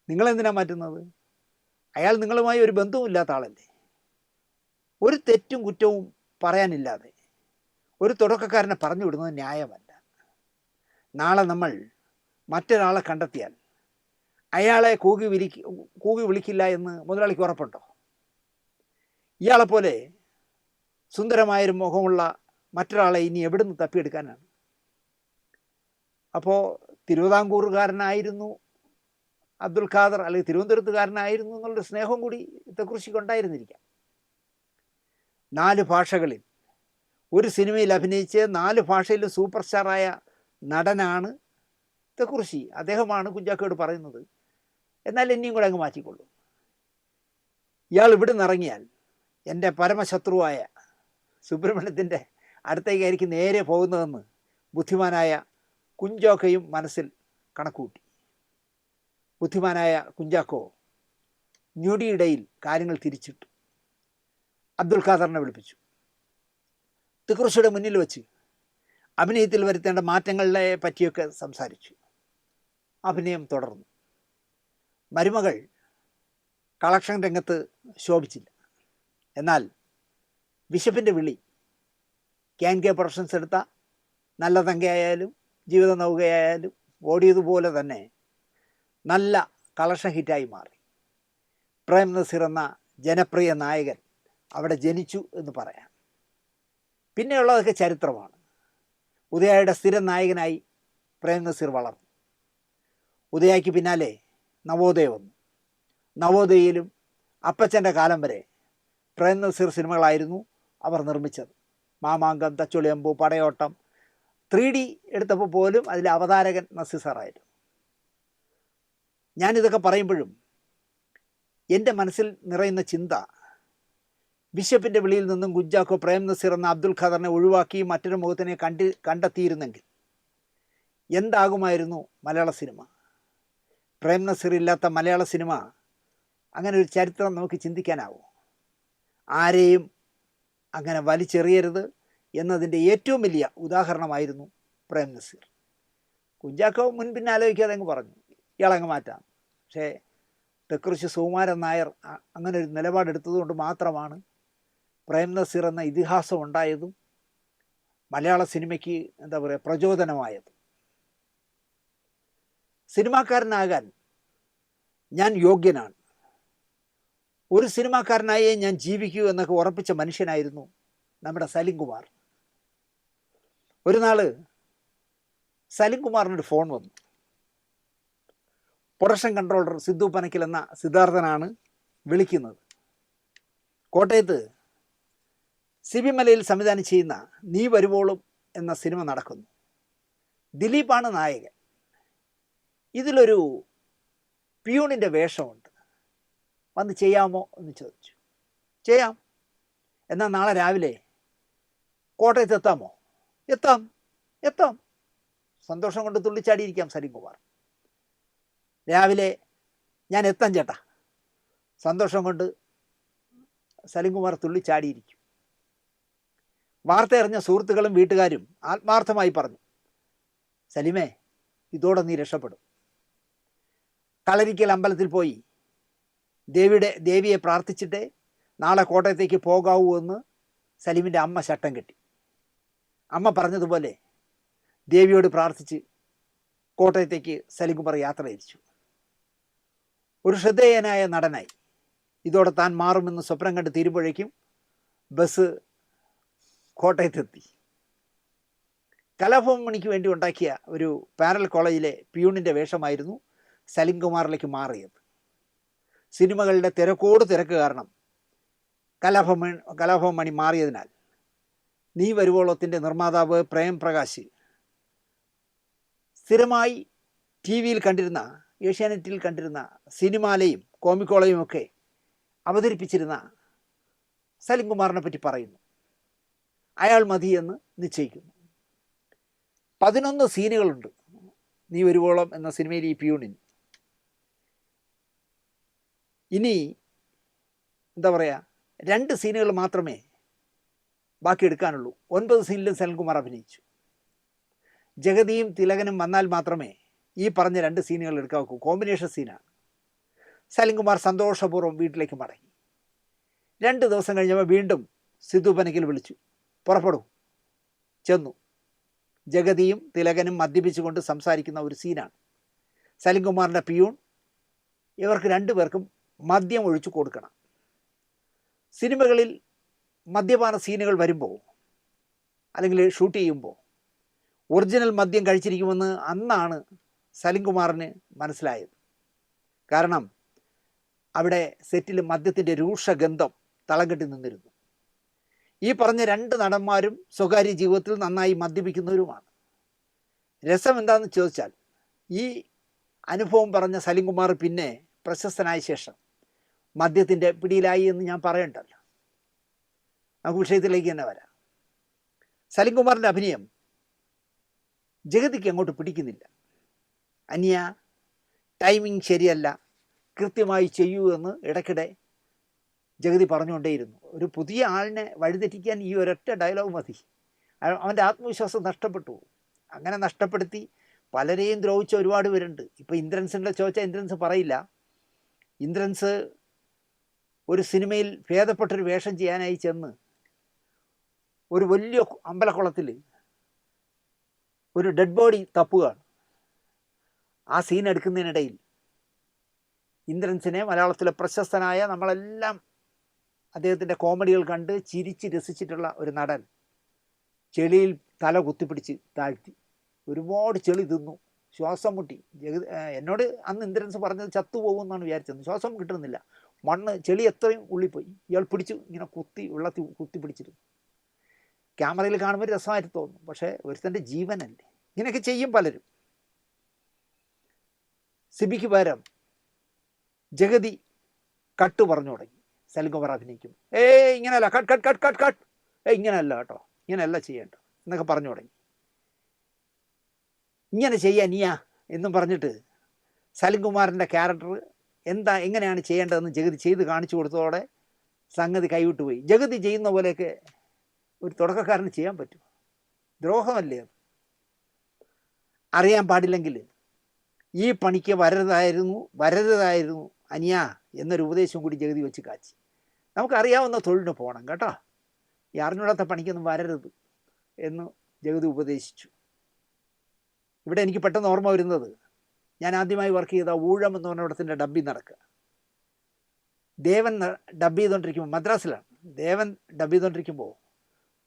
നിങ്ങളെന്തിനാണ് മാറ്റുന്നത്? അയാൾ നിങ്ങളുമായി ഒരു ബന്ധവുമില്ലാത്ത ആളല്ലേ. ഒരു തെറ്റും കുറ്റവും പറയാനില്ലാതെ ഒരു തുടക്കക്കാരനെ പറഞ്ഞു വിടുന്നത് ന്യായമല്ല. നാളെ നമ്മൾ മറ്റൊരാളെ കണ്ടെത്തിയാൽ അയാളെ കൂകി വിളിക്കില്ല എന്ന് മുതലാളിക്ക് ഉറപ്പുണ്ടോ? ഇയാളെപ്പോലെ സുന്ദരമായൊരു മുഖമുള്ള മറ്റൊരാളെ ഇനി എവിടുന്ന് തപ്പിയെടുക്കാനാണ്? അപ്പോൾ തിരുവിതാംകൂറുകാരനായിരുന്നു അബ്ദുൽ ഖാദർ, അല്ലെങ്കിൽ തിരുവനന്തപുരത്തുകാരനായിരുന്നു എന്നുള്ള സ്നേഹം കൂടി തെക്കുറിശിക്ക് ഉണ്ടായിരുന്നിരിക്കാം. 4 ഭാഷകളിൽ ഒരു സിനിമയിൽ അഭിനയിച്ച് 4 ഭാഷയിലും സൂപ്പർ സ്റ്റാറായ നടനാണ് തെക്കുറിശി. അദ്ദേഹമാണ് കുഞ്ചാക്കോയോട് പറയുന്നത്, എന്നാൽ എന്നെയും കൂടെ അങ്ങ് മാറ്റിക്കൊള്ളൂ. ഇയാൾ ഇവിടെ നിന്ന് ഇറങ്ങിയാൽ എൻ്റെ പരമശത്രുവായ സുബ്രഹ്മണ്യത്തിൻ്റെ അടുത്തേക്കായിരിക്കും നേരെ പോകുന്നതെന്ന് ബുദ്ധിമാനായ കുഞ്ചാക്കോയും മനസ്സിൽ കണക്കുകൂട്ടി. ബുദ്ധിമാനായ കുഞ്ചാക്കോ ഞൊടിയിടയിൽ കാര്യങ്ങൾ തിരിച്ചിട്ടു. അബ്ദുൽ ഖാദറിനെ വിളിപ്പിച്ചു. തെക്കുറിശിയുടെ മുന്നിൽ വെച്ച് അഭിനയത്തിൽ വരുത്തേണ്ട മാറ്റങ്ങളെ പറ്റിയൊക്കെ സംസാരിച്ചു. അഭിനയം തുടർന്നു. മരുമകൾ കളക്ഷൻ രംഗത്ത് ശോഭിച്ചില്ല. എന്നാൽ ബിഷപ്പിൻ്റെ വിളി, ക്യാൻ കെ പ്രൊഡക്ഷൻസ് എടുത്ത നല്ല തങ്കയായാലും ജീവിത നൗകയായാലും ഓടിയതുപോലെ തന്നെ നല്ല കളക്ഷൻ ഹിറ്റായി മാറി. പ്രേം നസീർ എന്ന ജനപ്രിയ നായകൻ അവിടെ ജനിച്ചു എന്ന് പറയാം. പിന്നെയുള്ളതൊക്കെ ചരിത്രമാണ്. ഉദയയുടെ സ്ഥിരം നായകനായി പ്രേം നസീർ വളർന്നു. ഉദയയ്ക്ക് പിന്നാലെ നവോദയ വന്നു. നവോദയയിലും അപ്പച്ചൻ്റെ കാലം വരെ പ്രേം നസീർ സിനിമകളായിരുന്നു അവർ നിർമ്മിച്ചത്. മാമാങ്കം, തച്ചുളിയമ്പു, പടയോട്ടം, 3D എടുത്തപ്പോൾ പോലും അതിലെ അവതാരകൻ നസീർ സാറായിരുന്നു. ഞാനിതൊക്കെ പറയുമ്പോഴും എൻ്റെ മനസ്സിൽ നിറയുന്ന ചിന്ത, ബിഷപ്പിൻ്റെ വിളിയിൽ നിന്നും കുഞ്ചാക്കോ പ്രേം നസീർ എന്ന അബ്ദുൽ ഖാദറിനെ ഒഴിവാക്കി മറ്റൊരു മുഖത്തിനെ കണ്ടെത്തിയിരുന്നെങ്കിൽ എന്താകുമായിരുന്നു മലയാള സിനിമ? പ്രേം നസീർ ഇല്ലാത്ത മലയാള സിനിമ, അങ്ങനെ ഒരു ചരിത്രം നമുക്ക് ചിന്തിക്കാനാവും. ആരെയും അങ്ങനെ വലിച്ചെറിയരുത് എന്നതിൻ്റെ ഏറ്റവും വലിയ ഉദാഹരണമായിരുന്നു പ്രേം നസീർ. കുഞ്ചാക്കോ മുൻപിന്നെ ആലോചിക്കാതെ അങ്ങ് പറഞ്ഞു, ഇയാളങ്ങ് മാറ്റാം. പക്ഷേ തെക്കുറിശി സുകുമാരൻ നായർ അങ്ങനെ ഒരു നിലപാടെടുത്തതുകൊണ്ട് മാത്രമാണ് പ്രേം നസീർ എന്ന ഇതിഹാസം ഉണ്ടായതും മലയാള സിനിമയ്ക്ക് എന്താ പറയുക പ്രചോദനമായതും. സിനിമാക്കാരനാകാൻ ഞാൻ യോഗ്യനാണ്, ഒരു സിനിമാക്കാരനായേ ഞാൻ ജീവിക്കൂ എന്നൊക്കെ ഉറപ്പിച്ച മനുഷ്യനായിരുന്നു നമ്മുടെ സലിം കുമാർ. ഒരു നാൾ സലിം കുമാറിനൊരു ഫോൺ വന്നു. പ്രൊഡക്ഷൻ കൺട്രോളർ സിദ്ധു പനക്കിൽ എന്ന സിദ്ധാർത്ഥനാണ് വിളിക്കുന്നത്. കോട്ടയത്ത് സിബി മലയിൽ സംവിധാനം ചെയ്യുന്ന നീ വരുവോളും എന്ന സിനിമ നടക്കുന്നു. ദിലീപാണ് നായകൻ. ഇതിലൊരു പ്യൂണിൻ്റെ വേഷമുണ്ട്, വന്ന് ചെയ്യാമോ എന്ന് ചോദിച്ചു. ചെയ്യാം. എന്നാൽ നാളെ രാവിലെ കോട്ടയത്ത് എത്താമോ? എത്താം എത്താം. സന്തോഷം കൊണ്ട് തുള്ളിച്ചാടിയിരിക്കാം സലിം കുമാർ. രാവിലെ ഞാൻ എത്താം ചേട്ടാ. സന്തോഷം കൊണ്ട് സലിം കുമാർ തുള്ളിച്ചാടിയിരിക്കും. വാർത്ത അറിഞ്ഞ സുഹൃത്തുക്കളും വീട്ടുകാരും ആത്മാർത്ഥമായി പറഞ്ഞു, സലിമേ, ഇതോടെ നീ രക്ഷപ്പെടും. കളരിക്കൽ അമ്പലത്തിൽ പോയി ദേവിയെ പ്രാർത്ഥിച്ചിട്ട് നാളെ കോട്ടയത്തേക്ക് പോകാവൂ എന്ന് സലീമിൻ്റെ അമ്മ ശട്ടം കെട്ടി. അമ്മ പറഞ്ഞതുപോലെ ദേവിയോട് പ്രാർത്ഥിച്ച് കോട്ടയത്തേക്ക് സലീംകുമാർ യാത്ര തിരിച്ചു. ഒരു ശ്രദ്ധേയനായ നടനായി. ഇതോടെ താൻ മാറുമെന്ന് സ്വപ്നം കണ്ട് തീരുമ്പോഴേക്കും ബസ് കോട്ടയത്തെത്തി. കലാഭവൻ മണിക്ക് വേണ്ടി ഉണ്ടാക്കിയ ഒരു പാരൽ കോളേജിലെ പിയൂണിൻ്റെ വേഷമായിരുന്നു സലീംകുമാറിലേക്ക് മാറിയത്. സിനിമകളുടെ തിരക്ക് കാരണം കലാഭവൻ മണി മാറിയതിനാൽ നീ വരുവോളത്തിൻ്റെ നിർമ്മാതാവ് പ്രേം പ്രകാശ് സ്ഥിരമായി ടി വിയിൽ കണ്ടിരുന്ന, ഏഷ്യാനെറ്റിൽ കണ്ടിരുന്ന സിനിമാലയും കോമിക്കോളയും ഒക്കെ അവതരിപ്പിച്ചിരുന്ന സലീംകുമാറിനെ പറ്റി പറയുന്നു. അയാൾ മതിയെന്ന് നിശ്ചയിക്കുന്നു. 11 സീനുകളുണ്ട് നീ വരുവോളം എന്ന സിനിമയിൽ ഈ പിയൂണിന്. ഇനി എന്താ പറയുക, 2 സീനുകൾ മാത്രമേ ബാക്കി എടുക്കാനുള്ളൂ. 9 സീനിലും സലീംകുമാർ അഭിനയിച്ചു. ജഗതിയും തിലകനും വന്നാൽ മാത്രമേ ഈ പറഞ്ഞ 2 സീനുകൾ എടുക്കാവൂ. കോമ്പിനേഷൻ സീനാണ്. സലീംകുമാർ സന്തോഷപൂർവ്വം വീട്ടിലേക്ക് മടങ്ങി. 2 ദിവസം കഴിഞ്ഞപ്പോൾ വീണ്ടും സിദ്ധു പനക്കിൽ വിളിച്ചു, പുറപ്പെടൂ. ചെന്നു. ജഗതിയും തിലകനും മദ്യപിച്ചുകൊണ്ട് സംസാരിക്കുന്ന ഒരു സീനാണ്. സലീംകുമാറിൻ്റെ പിയൂൺ ഇവർക്ക് 2 പേർക്കും മദ്യം ഒഴിച്ചു കൊടുക്കണം. സിനിമകളിൽ മദ്യപാന സീനുകൾ വരുമ്പോൾ അല്ലെങ്കിൽ ഷൂട്ട് ചെയ്യുമ്പോൾ ഒറിജിനൽ മദ്യം കഴിച്ചിരിക്കുമെന്ന് അന്നാണ് സലീംകുമാറിന് മനസ്സിലായത്. കാരണം അവിടെ സെറ്റിൽ മദ്യത്തിൻ്റെ രൂക്ഷഗന്ധം തളം കെട്ടി നിന്നിരുന്നു. ഈ പറഞ്ഞ 2 നടന്മാരും സ്വകാര്യ ജീവിതത്തിൽ നന്നായി മദ്യപിക്കുന്നവരുമാണ്. രസം എന്താണെന്ന് ചോദിച്ചാൽ ഈ അനുഭവം പറഞ്ഞ സലീംകുമാർ പിന്നെ പ്രശസ്തനായ ശേഷം മദ്യത്തിൻ്റെ പിടിയിലായി എന്ന് ഞാൻ പറയണ്ടല്ലോ. നമുക്ക് വിഷയത്തിലേക്ക് തന്നെ വരാം. സലീംകുമാറിൻ്റെ അഭിനയം ജഗതിക്ക് അങ്ങോട്ട് പിടിക്കുന്നില്ല. അനിയ, ടൈമിങ് ശരിയല്ല, കൃത്യമായി ചെയ്യൂ എന്ന് ഇടയ്ക്കിടെ ജഗതി പറഞ്ഞുകൊണ്ടേയിരുന്നു. ഒരു പുതിയ ആളിനെ വഴിതെറ്റിക്കാൻ ഈ ഒരൊറ്റ ഡയലോഗ് മതി. അവൻ്റെ ആത്മവിശ്വാസം നഷ്ടപ്പെട്ടു. അങ്ങനെ നഷ്ടപ്പെടുത്തി പലരെയും ദ്രോഹിച്ച ഒരുപാട് പേരുണ്ട്. ഇപ്പോൾ ഇന്ദ്രൻസിൻ്റെ ചോദിച്ചാൽ ഇന്ദ്രൻസ് പറയില്ല. ഇന്ദ്രൻസ് ഒരു സിനിമയിൽ ഭേദപ്പെട്ടൊരു വേഷം ചെയ്യാനായി ചെന്ന് ഒരു വലിയ അമ്പലക്കുളത്തിൽ ഒരു ഡെഡ് ബോഡി തപ്പുകയാണ്. ആ സീൻ എടുക്കുന്നതിനിടയിൽ ഇന്ദ്രൻസിനെ മലയാളത്തിലെ പ്രശസ്തനായ, നമ്മളെല്ലാം അദ്ദേഹത്തിൻ്റെ കോമഡികൾ കണ്ട് ചിരിച്ച് രസിച്ചിട്ടുള്ള ഒരു നടൻ ചെളിയിൽ തല കുത്തിപ്പിടിച്ച് താഴ്ത്തി. ഒരുപാട് ചെളി തിന്നു, ശ്വാസം മുട്ടി. എന്നോട് അന്ന് ഇന്ദ്രൻസ് പറഞ്ഞത് ചത്തുപോകുമെന്നാണ് വിചാരിച്ചത്. ശ്വാസം കിട്ടുന്നില്ല. മണ്ണ് ചെളി എത്രയും ഉള്ളിപ്പോയി. ഇയാൾ പിടിച്ചു ഇങ്ങനെ വെള്ളത്തിൽ കുത്തിപ്പിടിച്ചിരുന്നു. ക്യാമറയിൽ കാണുമ്പോൾ രസമായിട്ട് തോന്നും, പക്ഷേ ഒരുത്തൻ്റെ ജീവനല്ലേ. ഇങ്ങനെയൊക്കെ ചെയ്യും പലരും. സിബിക്ക് പകരം ജഗതി കട്ട് പറഞ്ഞു തുടങ്ങി. സലീംകുമാർ അഭിനയിക്കും. ഇങ്ങനെയല്ല, cut cut cut cut cut, ഇങ്ങനെയല്ല കേട്ടോ, ഇങ്ങനെയല്ല ചെയ്യേണ്ട എന്നൊക്കെ പറഞ്ഞു തുടങ്ങി. ഇങ്ങനെ ചെയ്യാൻ നീയാ എന്നും പറഞ്ഞിട്ട് സലീംകുമാറിൻ്റെ ക്യാരക്ടർ എങ്ങനെയാണ് ചെയ്യേണ്ടതെന്ന് ജഗതി ചെയ്ത് കാണിച്ചു കൊടുത്തതോടെ സംഗതി കൈവിട്ടു പോയി. ജഗതി ചെയ്യുന്ന പോലെയൊക്കെ ഒരു തുടക്കക്കാരന് ചെയ്യാൻ പറ്റും? ദ്രോഹമല്ലേ അത്? അറിയാൻ പാടില്ലെങ്കിൽ ഈ പണിക്ക് വരരുതായിരുന്നു അനിയ എന്നൊരു ഉപദേശം കൂടി ജഗതി വെച്ച് കാച്ചി. നമുക്കറിയാവുന്ന തൊഴിലിന് പോകണം കേട്ടോ, ഈ അറിഞ്ഞൂടാത്ത പണിക്കൊന്നും വരരുത് എന്ന് ജഗതി ഉപദേശിച്ചു. ഇവിടെ എനിക്ക് പെട്ടെന്ന് ഓർമ്മ വരുന്നത്, ഞാൻ ആദ്യമായി വർക്ക് ചെയ്ത ഊഴം എന്ന് പറഞ്ഞ ഇടത്തിൻ്റെ ഡബ്ബിങ് നടക്കുക. ദേവൻ ഡബ് ചെയ്തുകൊണ്ടിരിക്കുമ്പോൾ, മദ്രാസിലാണ് ദേവൻ ഡബ് ചെയ്തുകൊണ്ടിരിക്കുമ്പോൾ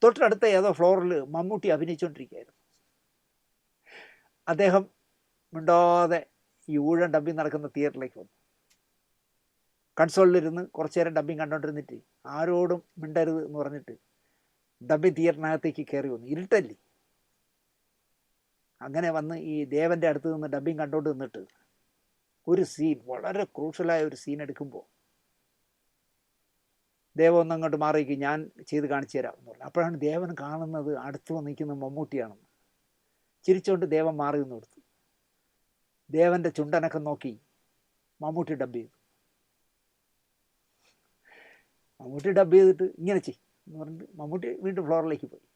തൊട്ടടുത്ത ഏതോ ഫ്ലോറിൽ മമ്മൂട്ടി അഭിനയിച്ചുകൊണ്ടിരിക്കുകയായിരുന്നു. അദ്ദേഹം മിണ്ടാതെ ഈ ഊഴം ഡബ്ബിങ് നടക്കുന്ന തിയേറ്ററിലേക്ക് വന്നു. കൺസോളിലിരുന്ന് കുറച്ചു നേരം ഡബ്ബിങ് കണ്ടുകൊണ്ടിരുന്നിട്ട് ആരോടും മിണ്ടരുത് എന്ന് പറഞ്ഞിട്ട് ഡബ്ബിങ് തിയേറ്ററിനകത്തേക്ക് കയറി വന്നു. ഇരുട്ടല്ലേ. അങ്ങനെ വന്ന് ഈ ദേവൻ്റെ അടുത്ത് നിന്ന് ഡബ്ബിങ് കണ്ടുകൊണ്ട് നിന്നിട്ട് ഒരു സീൻ, വളരെ ക്രൂഷ്യലായ ഒരു സീൻ എടുക്കുമ്പോൾ ദേവൻ ഒന്നങ്ങോട്ട് മാറിയിരിക്കും, ഞാൻ ചെയ്ത് കാണിച്ചു തരാം എന്ന് പറഞ്ഞു. അപ്പോഴാണ് ദേവൻ കാണുന്നത് അടുത്ത് വന്ന് നിൽക്കുന്ന മമ്മൂട്ടിയാണെന്ന്. ചിരിച്ചുകൊണ്ട് ദേവൻ മാറി നിന്ന് കൊടുത്തു. ദേവൻ്റെ ചുണ്ടനൊക്കെ നോക്കി മമ്മൂട്ടി ഡബ് ചെയ്തു. മമ്മൂട്ടി ഡബ് ചെയ്തിട്ട് ഇങ്ങനെ എന്ന് പറഞ്ഞിട്ട് മമ്മൂട്ടി വീണ്ടും ഫ്ലോറിലേക്ക് പോയി.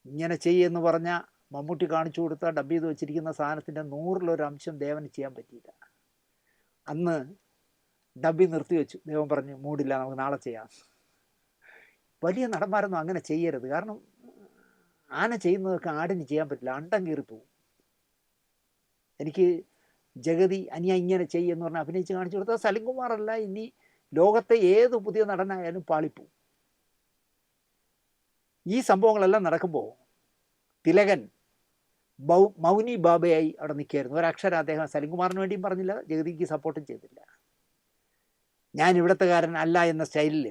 ഇങ്ങനെ ചെയ്യുമെന്ന് പറഞ്ഞ മമ്മൂട്ടി കാണിച്ചു കൊടുത്ത ഡബ് ചെയ്ത് വെച്ചിരിക്കുന്ന സാധനത്തിൻ്റെ 100-ൽ-1 അംശം ദേവന് ചെയ്യാൻ പറ്റിയില്ല. അന്ന് ഡബ്ബി നിർത്തി വെച്ചു. ദേവൻ പറഞ്ഞു മൂടില്ല, നമുക്ക് നാളെ ചെയ്യാം. വലിയ നടന്മാരൊന്നും അങ്ങനെ ചെയ്യരുത്. കാരണം ആന ചെയ്യുന്നതൊക്കെ ആടിന് ചെയ്യാൻ പറ്റില്ല, അണ്ടം കീറിപ്പോവും. എനിക്ക് ജഗതി അനിയ ഇങ്ങനെ ചെയ്യുമെന്ന് പറഞ്ഞാൽ അഭിനയിച്ച് കാണിച്ചു കൊടുത്താൽ സലിംകുമാറല്ല, ഇനി ലോകത്തെ ഏത് പുതിയ നടനായാലും പാളിപ്പോവും. ഈ സംഭവങ്ങളെല്ലാം നടക്കുമ്പോൾ തിലകൻ മൗനി ബാബയായി അവിടെ നിൽക്കുകയായിരുന്നു. ഒരക്ഷരം അദ്ദേഹം സലിംകുമാറിന് വേണ്ടിയും പറഞ്ഞില്ല, ജഗതിക്ക് സപ്പോർട്ടും ചെയ്തില്ല. ഞാൻ ഇവിടത്തുകാരൻ അല്ല എന്ന സ്റ്റൈലിൽ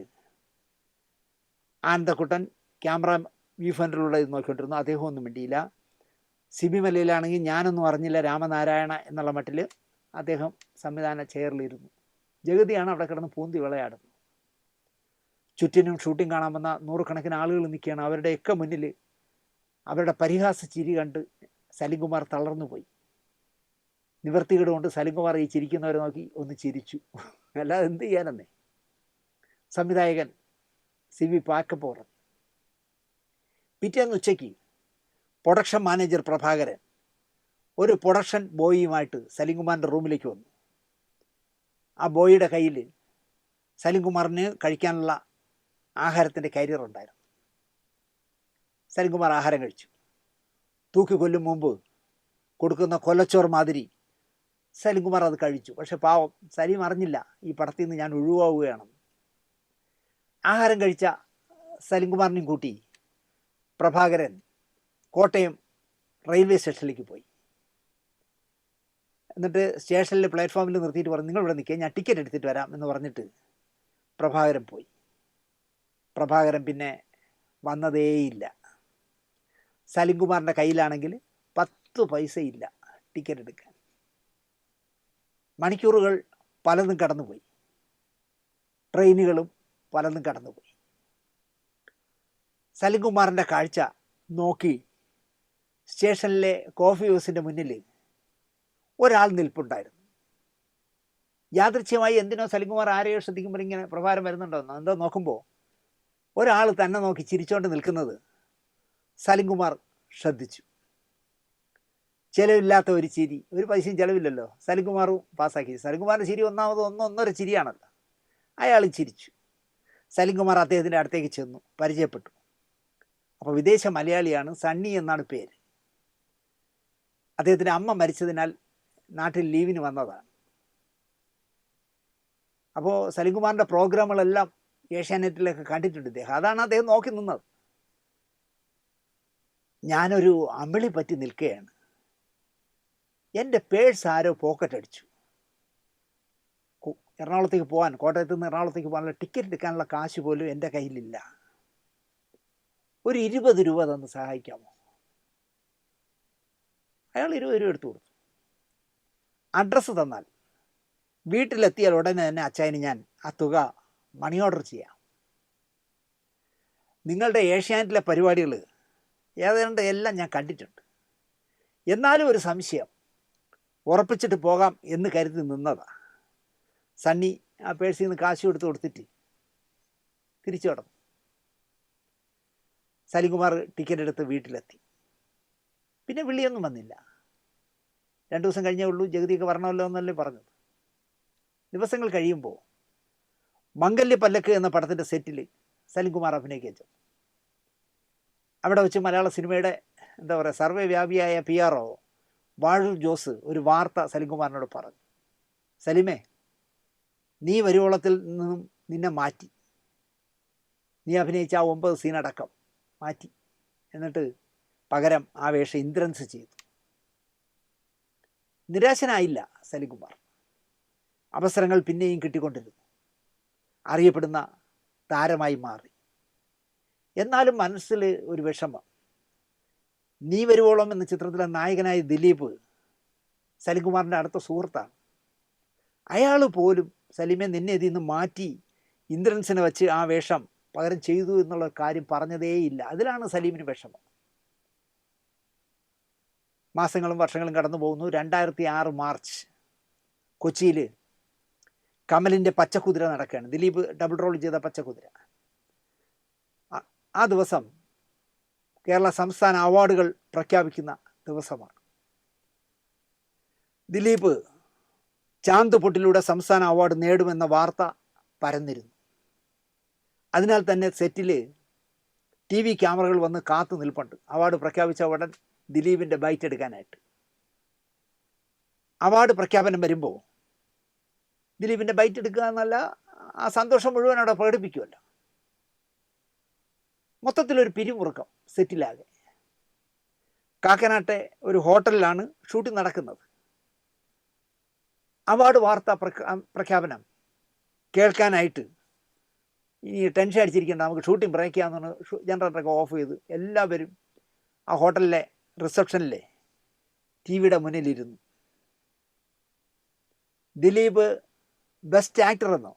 ആനന്ദക്കുട്ടൻ ക്യാമറ വ്യൂ ഫണ്ടിലൂടെ നോക്കിക്കൊണ്ടിരുന്നു. അദ്ദേഹം ഒന്നും മിണ്ടിയില്ല. സിബി മലയിലാണെങ്കിൽ ഞാനൊന്നും അറിഞ്ഞില്ല രാമനാരായണ എന്നുള്ള മട്ടിൽ അദ്ദേഹം സംവിധാന ചെയറിലിരുന്നു. ജഗതിയാണ് അവിടെ കിടന്ന് പൂന്തി വിളയാടുന്നത്. ചുറ്റിനും ഷൂട്ടിംഗ് കാണാൻ വന്ന 100 കണക്കിന് ആളുകൾ നിൽക്കുകയാണ്. അവരുടെയൊക്കെ മുന്നിൽ അവരുടെ പരിഹാസ ചിരി കണ്ട് സലിംകുമാർ തളർന്നു പോയി. നിവർത്തികേട് കൊണ്ട് സലിംകുമാർ ഈ ചിരിക്കുന്നവരെ നോക്കി ഒന്ന് ചിരിച്ചു. അല്ലാതെ എന്ത് ചെയ്യാനെന്നേ. സംവിധായകൻ CB പാക്കപ്പ് പറഞ്ഞു. പിറ്റേന്ന് ഉച്ചയ്ക്ക് പ്രൊഡക്ഷൻ മാനേജർ പ്രഭാകരൻ ഒരു പ്രൊഡക്ഷൻ ബോയിയുമായിട്ട് സലിംകുമാറിൻ്റെ റൂമിലേക്ക് വന്നു. ആ ബോയിയുടെ കയ്യിൽ സലിംകുമാറിന് കഴിക്കാനുള്ള ആഹാരത്തിൻ്റെ കരിയർ ഉണ്ടായിരുന്നു. സലിംകുമാർ ആഹാരം കഴിച്ചു. തൂക്കിക്കൊല്ലും മുമ്പ് കൊടുക്കുന്ന കൊല്ലച്ചോർ മാതിരി സലിംകുമാർ അത് കഴിച്ചു. പക്ഷെ പാവം സലീം അറിഞ്ഞില്ല ഈ പടത്തിൽ നിന്ന് ഞാൻ ഒഴിവാവുകയാണെന്ന്. ആഹാരം കഴിച്ച സലിംകുമാറിനെയും കൂട്ടി പ്രഭാകരൻ കോട്ടയം റെയിൽവേ സ്റ്റേഷനിലേക്ക് പോയി. എന്നിട്ട് സ്റ്റേഷനിൽ പ്ലാറ്റ്ഫോമിൽ നിർത്തിയിട്ട് പറഞ്ഞു, നിങ്ങൾ ഇവിടെ നിൽക്കുക, ഞാൻ ടിക്കറ്റ് എടുത്തിട്ട് വരാം എന്ന് പറഞ്ഞിട്ട് പ്രഭാകരൻ പോയി. പ്രഭാകരൻ പിന്നെ വന്നതേയില്ല. സലിംകുമാറിൻ്റെ കയ്യിലാണെങ്കിൽ 10 പൈസയില്ല ടിക്കറ്റ് എടുക്കാൻ. മണിക്കൂറുകൾ പലതും കടന്നുപോയി, ട്രെയിനുകളും പലതും കടന്നുപോയി. സലിംകുമാറിൻ്റെ കാഴ്ച നോക്കി സ്റ്റേഷനിലെ കോഫി ഹൗസിൻ്റെ മുന്നിൽ ഒരാൾ നിൽപ്പുണ്ടായിരുന്നു. യാദൃച്ഛ്യമായി എന്തിനോ സലിംകുമാർ ആരെയോ ശ്രദ്ധിക്കുമ്പോൾ ഇങ്ങനെ പ്രഭാരം വരുന്നുണ്ടോയെന്നോ എന്തോ നോക്കുമ്പോൾ ഒരാൾ തന്നെ നോക്കി ചിരിച്ചുകൊണ്ട് നിൽക്കുന്നത് സലിംകുമാർ ശ്രദ്ധിച്ചു. ചിലവില്ലാത്ത ഒരു ചിരി, ഒരു പൈസയും ചിലവില്ലല്ലോ. സലിംകുമാറും പാസ്സാക്കി. സലിംകുമാറിൻ്റെ ചിരി ഒന്നൊന്നര ചിരിയാണല്ലോ. അയാളും ചിരിച്ചു. സലിംകുമാർ അദ്ദേഹത്തിൻ്റെ അടുത്തേക്ക് ചെന്നു, പരിചയപ്പെട്ടു. അപ്പോൾ വിദേശ മലയാളിയാണ്, സണ്ണി എന്നാണ് പേര്. അദ്ദേഹത്തിൻ്റെ അമ്മ മരിച്ചതിനാൽ നാട്ടിൽ ലീവിന് വന്നതാണ്. അപ്പോൾ സലിംകുമാറിൻ്റെ പ്രോഗ്രാമുകളെല്ലാം ഏഷ്യാനെറ്റിലൊക്കെ കണ്ടിട്ടുണ്ട് ഇദ്ദേഹം. അതാണ് അദ്ദേഹം നോക്കി നിന്നത്. ഞാനൊരു അമ്പിളി പറ്റി നിൽക്കുകയാണ്. എൻ്റെ പേഴ്സ് ആരോ പോക്കറ്റ് അടിച്ചു. എറണാകുളത്തേക്ക് പോകാൻ, കോട്ടയത്ത് നിന്ന് എറണാകുളത്തേക്ക് പോകാനുള്ള ടിക്കറ്റ് എടുക്കാനുള്ള കാശ് പോലും എൻ്റെ കയ്യിലില്ല. ഒരു 20 രൂപ തന്ന് സഹായിക്കാമോ? അയാൾ 20 രൂപ എടുത്തു കൊടുത്തു. അഡ്രസ്സ് തന്നാൽ വീട്ടിലെത്തിയാൽ ഉടനെ തന്നെ അച്ചായന് ഞാൻ ആ തുക മണി ഓർഡർ ചെയ്യാം. നിങ്ങളുടെ ഏഷ്യാനെറ്റിലെ പരിപാടികൾ ഏതാണ്ട് എല്ലാം ഞാൻ കണ്ടിട്ടുണ്ട്. എന്നാലും ഒരു സംശയം, ഉറപ്പിച്ചിട്ട് പോകാം എന്ന് കരുതി നിന്നതാണ്. സണ്ണി ആ പേഴ്സിൽ നിന്ന് കാശ് കൊടുത്തിട്ട് തിരിച്ചു കടന്നു. സലിംകുമാർ ടിക്കറ്റ് എടുത്ത് വീട്ടിലെത്തി. പിന്നെ വിളിയൊന്നും വന്നില്ല. 2 ദിവസം കഴിഞ്ഞേ ഉള്ളൂ, ജഗതിയൊക്കെ വരണമല്ലോ എന്നല്ലേ പറഞ്ഞത്. ദിവസങ്ങൾ കഴിയുമ്പോൾ മംഗല്യ പല്ലക്ക് എന്ന പടത്തിൻ്റെ സെറ്റിൽ സലിംകുമാർ അഭിനയിക്കാൻ ചെന്നു. അവിടെ വെച്ച് മലയാള സിനിമയുടെ എന്താ പറയുക സർവേ വ്യാപിയായ PRO വാഴൂർ ജോസ് ഒരു വാർത്ത സലിംകുമാറിനോട് പറഞ്ഞു. സലിമേ, നീ വരുവോളത്തിൽ നിന്നും നിന്നെ മാറ്റി. നീ അഭിനയിച്ച ആ 9 സീനടക്കം മാറ്റി. എന്നിട്ട് പകരം ആ വേഷം ഇന്ദ്രൻസ് ചെയ്തു. നിരാശനായില്ല സലിംകുമാർ. അവസരങ്ങൾ പിന്നെയും കിട്ടിക്കൊണ്ടിരുന്നു. അറിയപ്പെടുന്ന താരമായി മാറി. എന്നാലും മനസ്സിൽ ഒരു വിഷമം. നീ വരുവോളം എന്ന ചിത്രത്തിലെ നായകനായ ദിലീപ് സലിംകുമാറിൻ്റെ അടുത്ത സുഹൃത്താണ്. അയാൾ പോലും സലിമെ നിന്നെ ഇതിൽ നിന്ന് മാറ്റി ഇന്ദ്രൻസിനെ വെച്ച് ആ വേഷം പകരം ചെയ്തു എന്നുള്ള കാര്യം പറഞ്ഞതേയില്ല. അതിലാണ് സലീമിന് വിഷമം. മാസങ്ങളും വർഷങ്ങളും കടന്നു പോകുന്നു. 2006 മാർച്ച് കൊച്ചിയിൽ കമലിൻ്റെ പച്ചക്കുതിര നടക്കുകയാണ്. ദിലീപ് ഡബിൾ റോൾ ചെയ്ത പച്ചക്കുതിര. ആ ദിവസം കേരള സംസ്ഥാന അവാർഡുകൾ പ്രഖ്യാപിക്കുന്ന ദിവസമാണ്. ദിലീപ് ചാന്ത് പൊട്ടിലൂടെ സംസ്ഥാന അവാർഡ് നേടുമെന്ന വാർത്ത പരന്നിരുന്നു. അതിനാൽ തന്നെ സെറ്റിൽ TV ക്യാമറകൾ വന്ന് കാത്തു നിൽപ്പുണ്ട് അവാർഡ് പ്രഖ്യാപിച്ച ഉടൻ ദിലീപിൻ്റെ ബൈറ്റ് എടുക്കാനായിട്ട്. അവാർഡ് പ്രഖ്യാപനം വരുമ്പോൾ ദിലീപിൻ്റെ ബൈറ്റ് എടുക്കുക എന്നല്ല, ആ സന്തോഷം മുഴുവൻ അവിടെ പ്രകടിപ്പിക്കുമല്ലോ. മൊത്തത്തിലൊരു പിരിമുറുക്കം സെറ്റിലാകെ. കാക്കനാട്ടെ ഒരു ഹോട്ടലിലാണ് ഷൂട്ടിംഗ് നടക്കുന്നത്. അവാർഡ് വാർത്ത പ്രഖ്യാപനം കേൾക്കാനായിട്ട് ഇനി ടെൻഷൻ അടിച്ചിരിക്കേണ്ട, നമുക്ക് ഷൂട്ടിംഗ് ബ്രേക്ക് ചെയ്യാമെന്ന് ജനറേറ്ററൊക്കെ ഓഫ് ചെയ്ത് എല്ലാവരും ആ ഹോട്ടലിലെ റിസപ്ഷനിലെ TV-യുടെ മുന്നിലിരുന്നു. ദിലീപ് ബെസ്റ്റ് ആക്ടറെന്നോ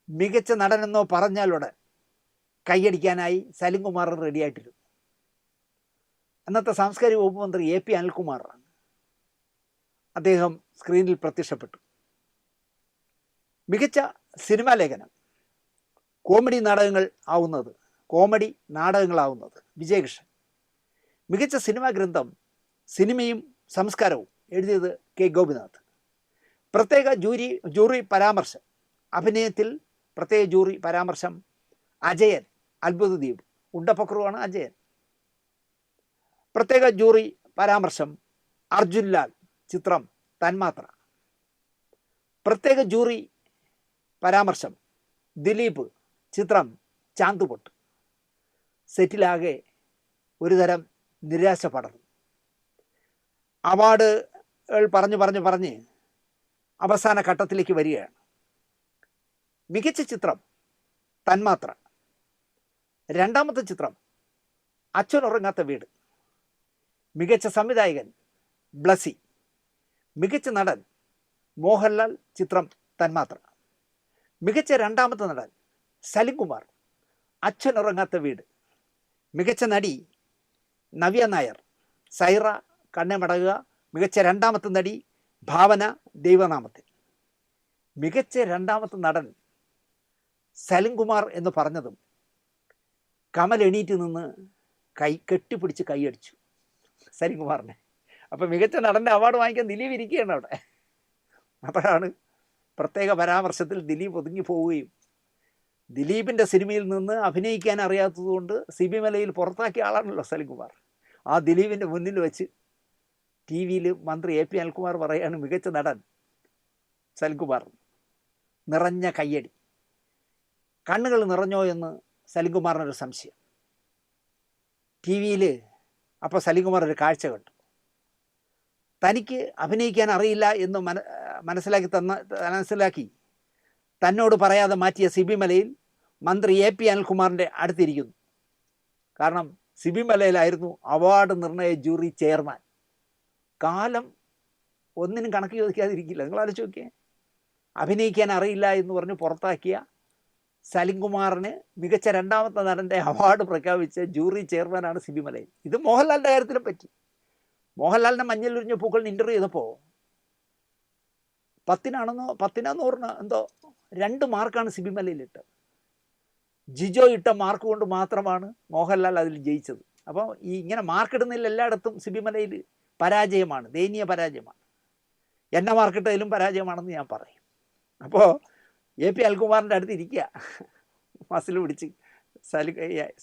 മികച്ച നടനെന്നോ പറഞ്ഞാലുടൻ കൈയടിക്കാനായി സലിംകുമാർ റെഡിയായിട്ടിരുന്നു. അന്നത്തെ സാംസ്കാരിക വകുപ്പ് മന്ത്രി AP അനിൽകുമാറാണ്. അദ്ദേഹം സ്ക്രീനിൽ പ്രത്യക്ഷപ്പെട്ടു. മികച്ച സിനിമാ ലേഖനം കോമഡി നാടകങ്ങളാവുന്നത് വിജയകൃഷ്ണൻ. മികച്ച സിനിമാ ഗ്രന്ഥം സിനിമയും സംസ്കാരവും എഴുതിയത് K. ഗോപിനാഥ്. പ്രത്യേക ജൂറി പരാമർശം അഭിനയത്തിൽ പ്രത്യേക ജൂറി പരാമർശം അജയൻ അത്ഭുതദ്വീപ്. ഉണ്ടപ്പക്രുവാണ് അജയൻ. പ്രത്യേക ജൂറി പരാമർശം അർജുൻ ലാൽ ചിത്രം തന്മാത്ര. പ്രത്യേക ജൂറി പരാമർശം ദിലീപ് ചിത്രം ചാന്തുപൊട്ട്. സെറ്റിലാകെ ഒരുതരം നിരാശ പടർന്നു. അവാർഡുകൾ പറഞ്ഞ് അവസാന ഘട്ടത്തിലേക്ക് വരികയാണ്. മികച്ച ചിത്രം തന്മാത്ര. രണ്ടാമത്തെ ചിത്രം അച്ഛനുറങ്ങാത്ത വീട്. മികച്ച സംവിധായകൻ ബ്ലസി. മികച്ച നടൻ മോഹൻലാൽ ചിത്രം തന്മാത്ര. മികച്ച രണ്ടാമത്തെ നടൻ സലിംകുമാർ അച്ഛനുറങ്ങാത്ത വീട്. മികച്ച നടി നവ്യ നായർ സൈറ കണ്ണമടകുക. മികച്ച രണ്ടാമത്തെ നടി ഭാവന ദൈവനാമത്തിൽ. മികച്ച രണ്ടാമത്തെ നടൻ സലിംകുമാർ എന്ന് പറഞ്ഞതും കമൽ എണീറ്റ് നിന്ന് കെട്ടിപ്പിടിച്ച് കൈയടിച്ചു സലിംകുമാറിനെ. അപ്പം മികച്ച നടൻ്റെ അവാർഡ് വാങ്ങിക്കാൻ ദിലീപ് ഇരിക്കുകയാണ് അവിടെ. അപ്പോഴാണ് പ്രത്യേക പരാമർശത്തിൽ ദിലീപ് ഒതുങ്ങി പോവുകയും ദിലീപിൻ്റെ സിനിമയിൽ നിന്ന് അഭിനയിക്കാൻ അറിയാത്തതുകൊണ്ട് CB മലയിൽ പുറത്താക്കിയ ആളാണല്ലോ സലിംകുമാർ. ആ ദിലീപിൻ്റെ മുന്നിൽ വെച്ച് TV-യിൽ മന്ത്രി AP അനിൽകുമാർ പറയുകയാണ് മികച്ച നടൻ സലിംകുമാർ. നിറഞ്ഞ കയ്യടി. കണ്ണുകൾ നിറഞ്ഞോ എന്ന് സലിംകുമാറിനൊരു സംശയം. TV-യിൽ അപ്പോൾ സലിംകുമാർ ഒരു കാഴ്ച കണ്ടു. തനിക്ക് അഭിനയിക്കാൻ അറിയില്ല എന്ന് മനസ്സിലാക്കി തന്നോട് പറയാതെ മാറ്റിയ CB മലയിൽ മന്ത്രി AP അനിൽകുമാറിൻ്റെ അടുത്തിരിക്കുന്നു. കാരണം CB മലയിലായിരുന്നു അവാർഡ് നിർണയ ജൂറി ചെയർമാൻ. കാലം ഒന്നിനും കണക്ക് ചോദിക്കാതിരിക്കില്ല. നിങ്ങൾ ആലോചിച്ച് നോക്കിയേ. അഭിനയിക്കാൻ അറിയില്ല എന്ന് പറഞ്ഞ് പുറത്താക്കിയ സലിംകുമാറിന് മികച്ച രണ്ടാമത്തെ നടൻ്റെ അവാർഡ് പ്രഖ്യാപിച്ച ജൂറി ചെയർമാനാണ് CB മലയിൽ. ഇത് മോഹൻലാലിൻ്റെ കാര്യത്തിലും പറ്റി. മോഹൻലാലിൻ്റെ മഞ്ഞളുരിഞ്ഞ പൂക്കളിന് ഇൻ്റർവ്യൂ ചെയ്തപ്പോൾ 10 എന്തോ 2 മാർക്കാണ് CB മലയിൽ ഇട്ടത്. ജിജോ ഇട്ട മാർക്ക് കൊണ്ട് മാത്രമാണ് മോഹൻലാൽ അതിൽ ജയിച്ചത്. അപ്പോൾ ഇങ്ങനെ മാർക്കിടുന്നതിൽ എല്ലായിടത്തും CB മലയിൽ പരാജയമാണ്, ദയനീയ പരാജയമാണ്. എന്നെ മാർക്കിട്ടതിലും പരാജയമാണെന്ന് ഞാൻ പറയും. അപ്പോൾ AP അനിൽകുമാറിൻ്റെ അടുത്ത് ഇരിക്കുക മസിൽ പിടിച്ച്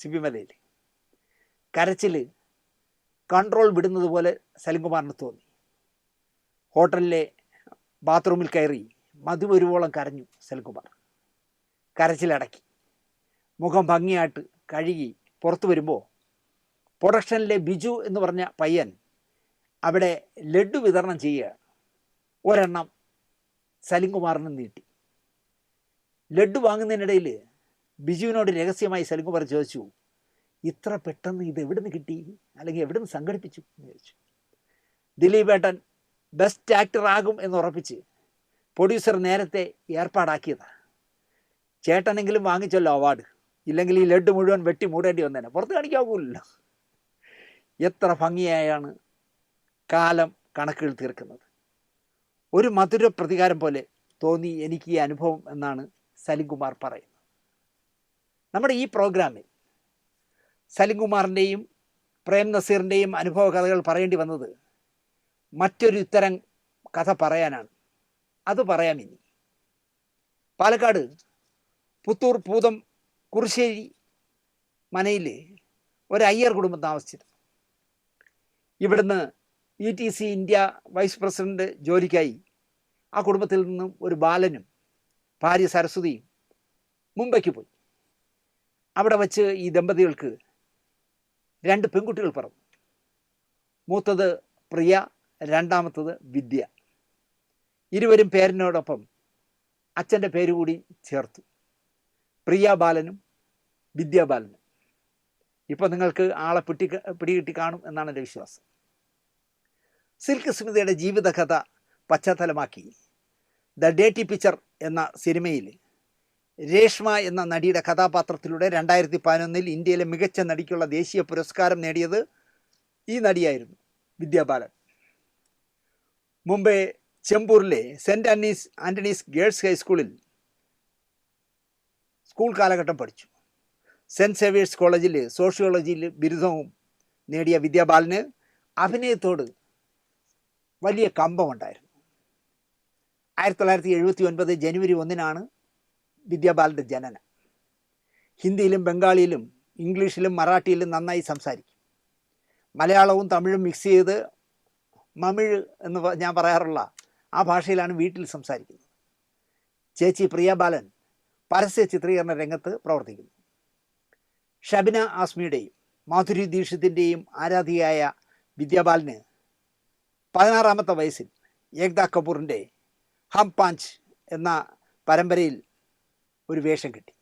CB മലയിൽ. കരച്ചിൽ കൺട്രോൾ വിടുന്നത് പോലെ സലിംകുമാറിന് തോന്നി. ഹോട്ടലിലെ ബാത്റൂമിൽ കയറി മതിവരുവോളം കരഞ്ഞു സലിംകുമാർ. കരച്ചിലടക്കി മുഖം ഭംഗിയായിട്ട് കഴുകി പുറത്തു വരുമ്പോൾ പ്രൊഡക്ഷനിലെ ബിജു എന്ന് പറഞ്ഞ പയ്യൻ അവിടെ ലഡ്ഡു വിതരണം ചെയ്യുകയാണ്. ഒരെണ്ണം സലിംകുമാറിന് നീട്ടി. ലഡ്ഡു വാങ്ങുന്നതിനിടയിൽ ബിജുവിനോട് രഹസ്യമായി സലിംകുമാർ ചോദിച്ചു, ഇത്ര പെട്ടെന്ന് ഇത് എവിടുന്ന് കിട്ടി, അല്ലെങ്കിൽ എവിടുന്ന് സംഘടിപ്പിച്ചു എന്ന് ചോദിച്ചു. ദിലീപ് ഏട്ടൻ ബെസ്റ്റ് ആക്ടർ ആകും എന്ന് ഉറപ്പിച്ച് പ്രൊഡ്യൂസർ നേരത്തെ ഏർപ്പാടാക്കിയതാണ്. ചേട്ടനെങ്കിലും വാങ്ങിച്ചല്ലോ അവാർഡ്, ഇല്ലെങ്കിൽ ഈ ലഡ്ഡു മുഴുവൻ വെട്ടി മൂടേണ്ടി വന്നേനെ, പുറത്ത് കാണിക്കാവൂല്ലോ. എത്ര ഭംഗിയായാണ് കാലം കണക്കുകൾ തീർക്കുന്നത്. ഒരു മധുര പ്രതികാരം പോലെ തോന്നി എനിക്ക് ഈ അനുഭവം എന്നാണ് സലിംകുമാർ പറയുന്നത്. നമ്മുടെ ഈ പ്രോഗ്രാമിൽ സലിംകുമാറിൻ്റെയും പ്രേം നസീറിൻ്റെയും അനുഭവ കഥകൾ പറയേണ്ടി വന്നത് മറ്റൊരു ഇത്തരം കഥ പറയാനാണ്. അത് പറയാം ഇനി. പാലക്കാട് പുത്തൂർ പൂതം കുറുശ്ശേരി മനയിൽ ഒരു അയ്യർ കുടുംബം താമസിച്ചിരുന്നു. ഇവിടുന്ന് ETC ഇന്ത്യ വൈസ് പ്രസിഡന്റ് ജോലിക്കായി ആ കുടുംബത്തിൽ നിന്നും ഒരു ബാലനും ഭാര്യ സരസ്വതിയും മുംബൈക്ക് പോയി. അവിടെ വച്ച് ഈ ദമ്പതികൾക്ക് 2 പെൺകുട്ടികൾ പിറന്നു. മൂത്തത് പ്രിയ, രണ്ടാമത്തത് വിദ്യ. ഇരുവരും പേരിനോടൊപ്പം അച്ഛൻ്റെ പേര് കൂടി ചേർത്തു, പ്രിയ ബാലനും വിദ്യാ ബാലനും. ഇപ്പോൾ നിങ്ങൾക്ക് ആളെ പിടികിട്ടി കാണും എന്നാണ് എൻ്റെ വിശ്വാസം. സിൽക്ക് സ്മിതയുടെ ജീവിതകഥ പശ്ചാത്തലമാക്കി ദ ഡേറ്റി പിക്ചർ എന്ന സിനിമയിൽ രേഷ്മ എന്ന നടിയുടെ കഥാപാത്രത്തിലൂടെ 2011 ഇന്ത്യയിലെ മികച്ച നടിക്കുള്ള ദേശീയ പുരസ്കാരം നേടിയത് ഈ നടിയായിരുന്നു, വിദ്യാ ബാലൻ. മുംബൈ ചെമ്പൂരിലെ സെൻറ്റ് ആൻ്റണീസ് ഗേൾസ് ഹൈസ്കൂളിൽ സ്കൂൾ കാലഘട്ടം പഠിച്ചു. സെൻറ്റ് സേവിയേഴ്സ് കോളേജിൽ സോഷ്യോളജിയിൽ ബിരുദവും നേടിയ വിദ്യാ ബാലന് അഭിനയത്തോട് വലിയ കമ്പമുണ്ടായിരുന്നു. 1979 ജനുവരി 1 വിദ്യാ ബാലൻ്റെ ജനനം. ഹിന്ദിയിലും ബംഗാളിയിലും ഇംഗ്ലീഷിലും മറാഠിയിലും നന്നായി സംസാരിക്കും. മലയാളവും തമിഴും മിക്സ് ചെയ്ത് മമിഴ് എന്ന് ഞാൻ പറയാറുള്ള ആ ഭാഷയിലാണ് വീട്ടിൽ സംസാരിക്കുന്നത്. ചേച്ചി പ്രിയ ബാലൻ പരസ്യ ചിത്രീകരണ രംഗത്ത് പ്രവർത്തിക്കുന്നു. ഷബിന ആസ്മിയുടെയും മാധുരി ദീക്ഷിത്തിൻ്റെയും ആരാധികയായ വിദ്യാ ബാലന് 16ാമത്തെ വയസ്സിൽ ഏക്താ കപൂറിൻ്റെ ഹം പാഞ്ച് എന്ന പരമ്പരയിൽ ഒരു വേഷം കിട്ടി,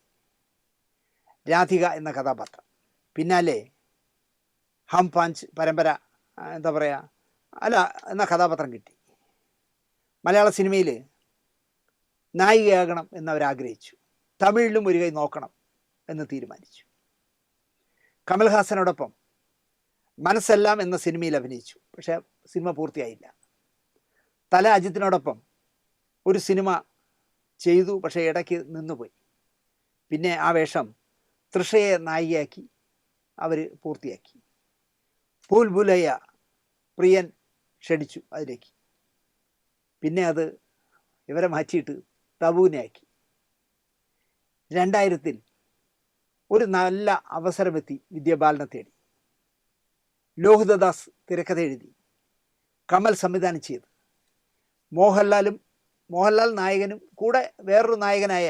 രാധിക എന്ന കഥാപാത്രം. പിന്നാലെ ഹം പാഞ്ച് പരമ്പര എന്ന കഥാപാത്രം കിട്ടി. മലയാള സിനിമയിൽ നായികയാകണം എന്നവരാഗ്രഹിച്ചു. തമിഴിലും ഒരു കൈ നോക്കണം എന്ന് തീരുമാനിച്ചു. കമൽഹാസനോടൊപ്പം മനസ്സെല്ലാം എന്ന സിനിമയിൽ അഭിനയിച്ചു. പക്ഷേ സിനിമ പൂർത്തിയായില്ല. തല അജിത്തിനോടൊപ്പം ഒരു സിനിമ ചെയ്തു, പക്ഷേ ഇടയ്ക്ക് നിന്നുപോയി. പിന്നെ ആ വേഷം തൃഷയെ നായികയാക്കി അവർ പൂർത്തിയാക്കി. ഭൂൽ ഭുലയ്യ പ്രിയൻ ക്ഷണിച്ചു അതിലേക്ക്. പിന്നെ അത് ഇവരെ മാറ്റിയിട്ട് തബൂനെയാക്കി. 2000 ഒരു നല്ല അവസരമെത്തി വിദ്യാ ബാലനെ തേടി. ലോഹിതദാസ് തിരക്കഥ എഴുതി, കമൽ സംവിധാനം ചെയ്ത്, മോഹൻലാൽ നായകനും കൂടെ വേറൊരു നായകനായ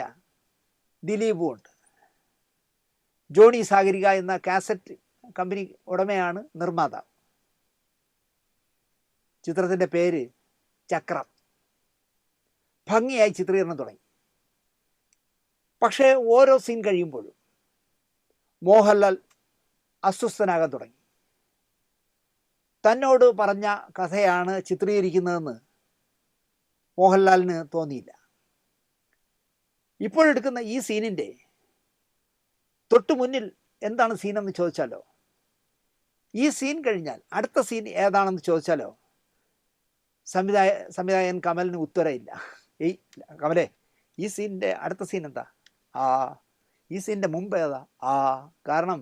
ദിലീപും ഉണ്ട്. ജോണി സാഗരിക എന്ന കാസറ്റ് കമ്പനി ഉടമയാണ് നിർമ്മാതാവ്. ചിത്രത്തിൻ്റെ പേര് ചക്രം. ഭംഗിയായി ചിത്രീകരണം തുടങ്ങി. പക്ഷേ ഓരോ സീൻ കഴിയുമ്പോഴും മോഹൻലാൽ അസ്വസ്ഥനാകാൻ തുടങ്ങി. തന്നോട് പറഞ്ഞ കഥയാണ് ചിത്രീകരിക്കുന്നതെന്ന് മോഹൻലാലിന് തോന്നിയില്ല. ഇപ്പോഴെടുക്കുന്ന ഈ സീനിൻ്റെ തൊട്ടു മുന്നിൽ എന്താണ് സീനെന്ന് ചോദിച്ചാലോ, ഈ സീൻ കഴിഞ്ഞാൽ അടുത്ത സീൻ ഏതാണെന്ന് ചോദിച്ചാലോ, സംവിധായകൻ കമലിന് ഉത്തരമില്ല. കമലേ, ഈ സീനിൻ്റെ അടുത്ത സീൻ എന്താ? ഈ സീനിൻ്റെ മുമ്പ് ഏതാ? കാരണം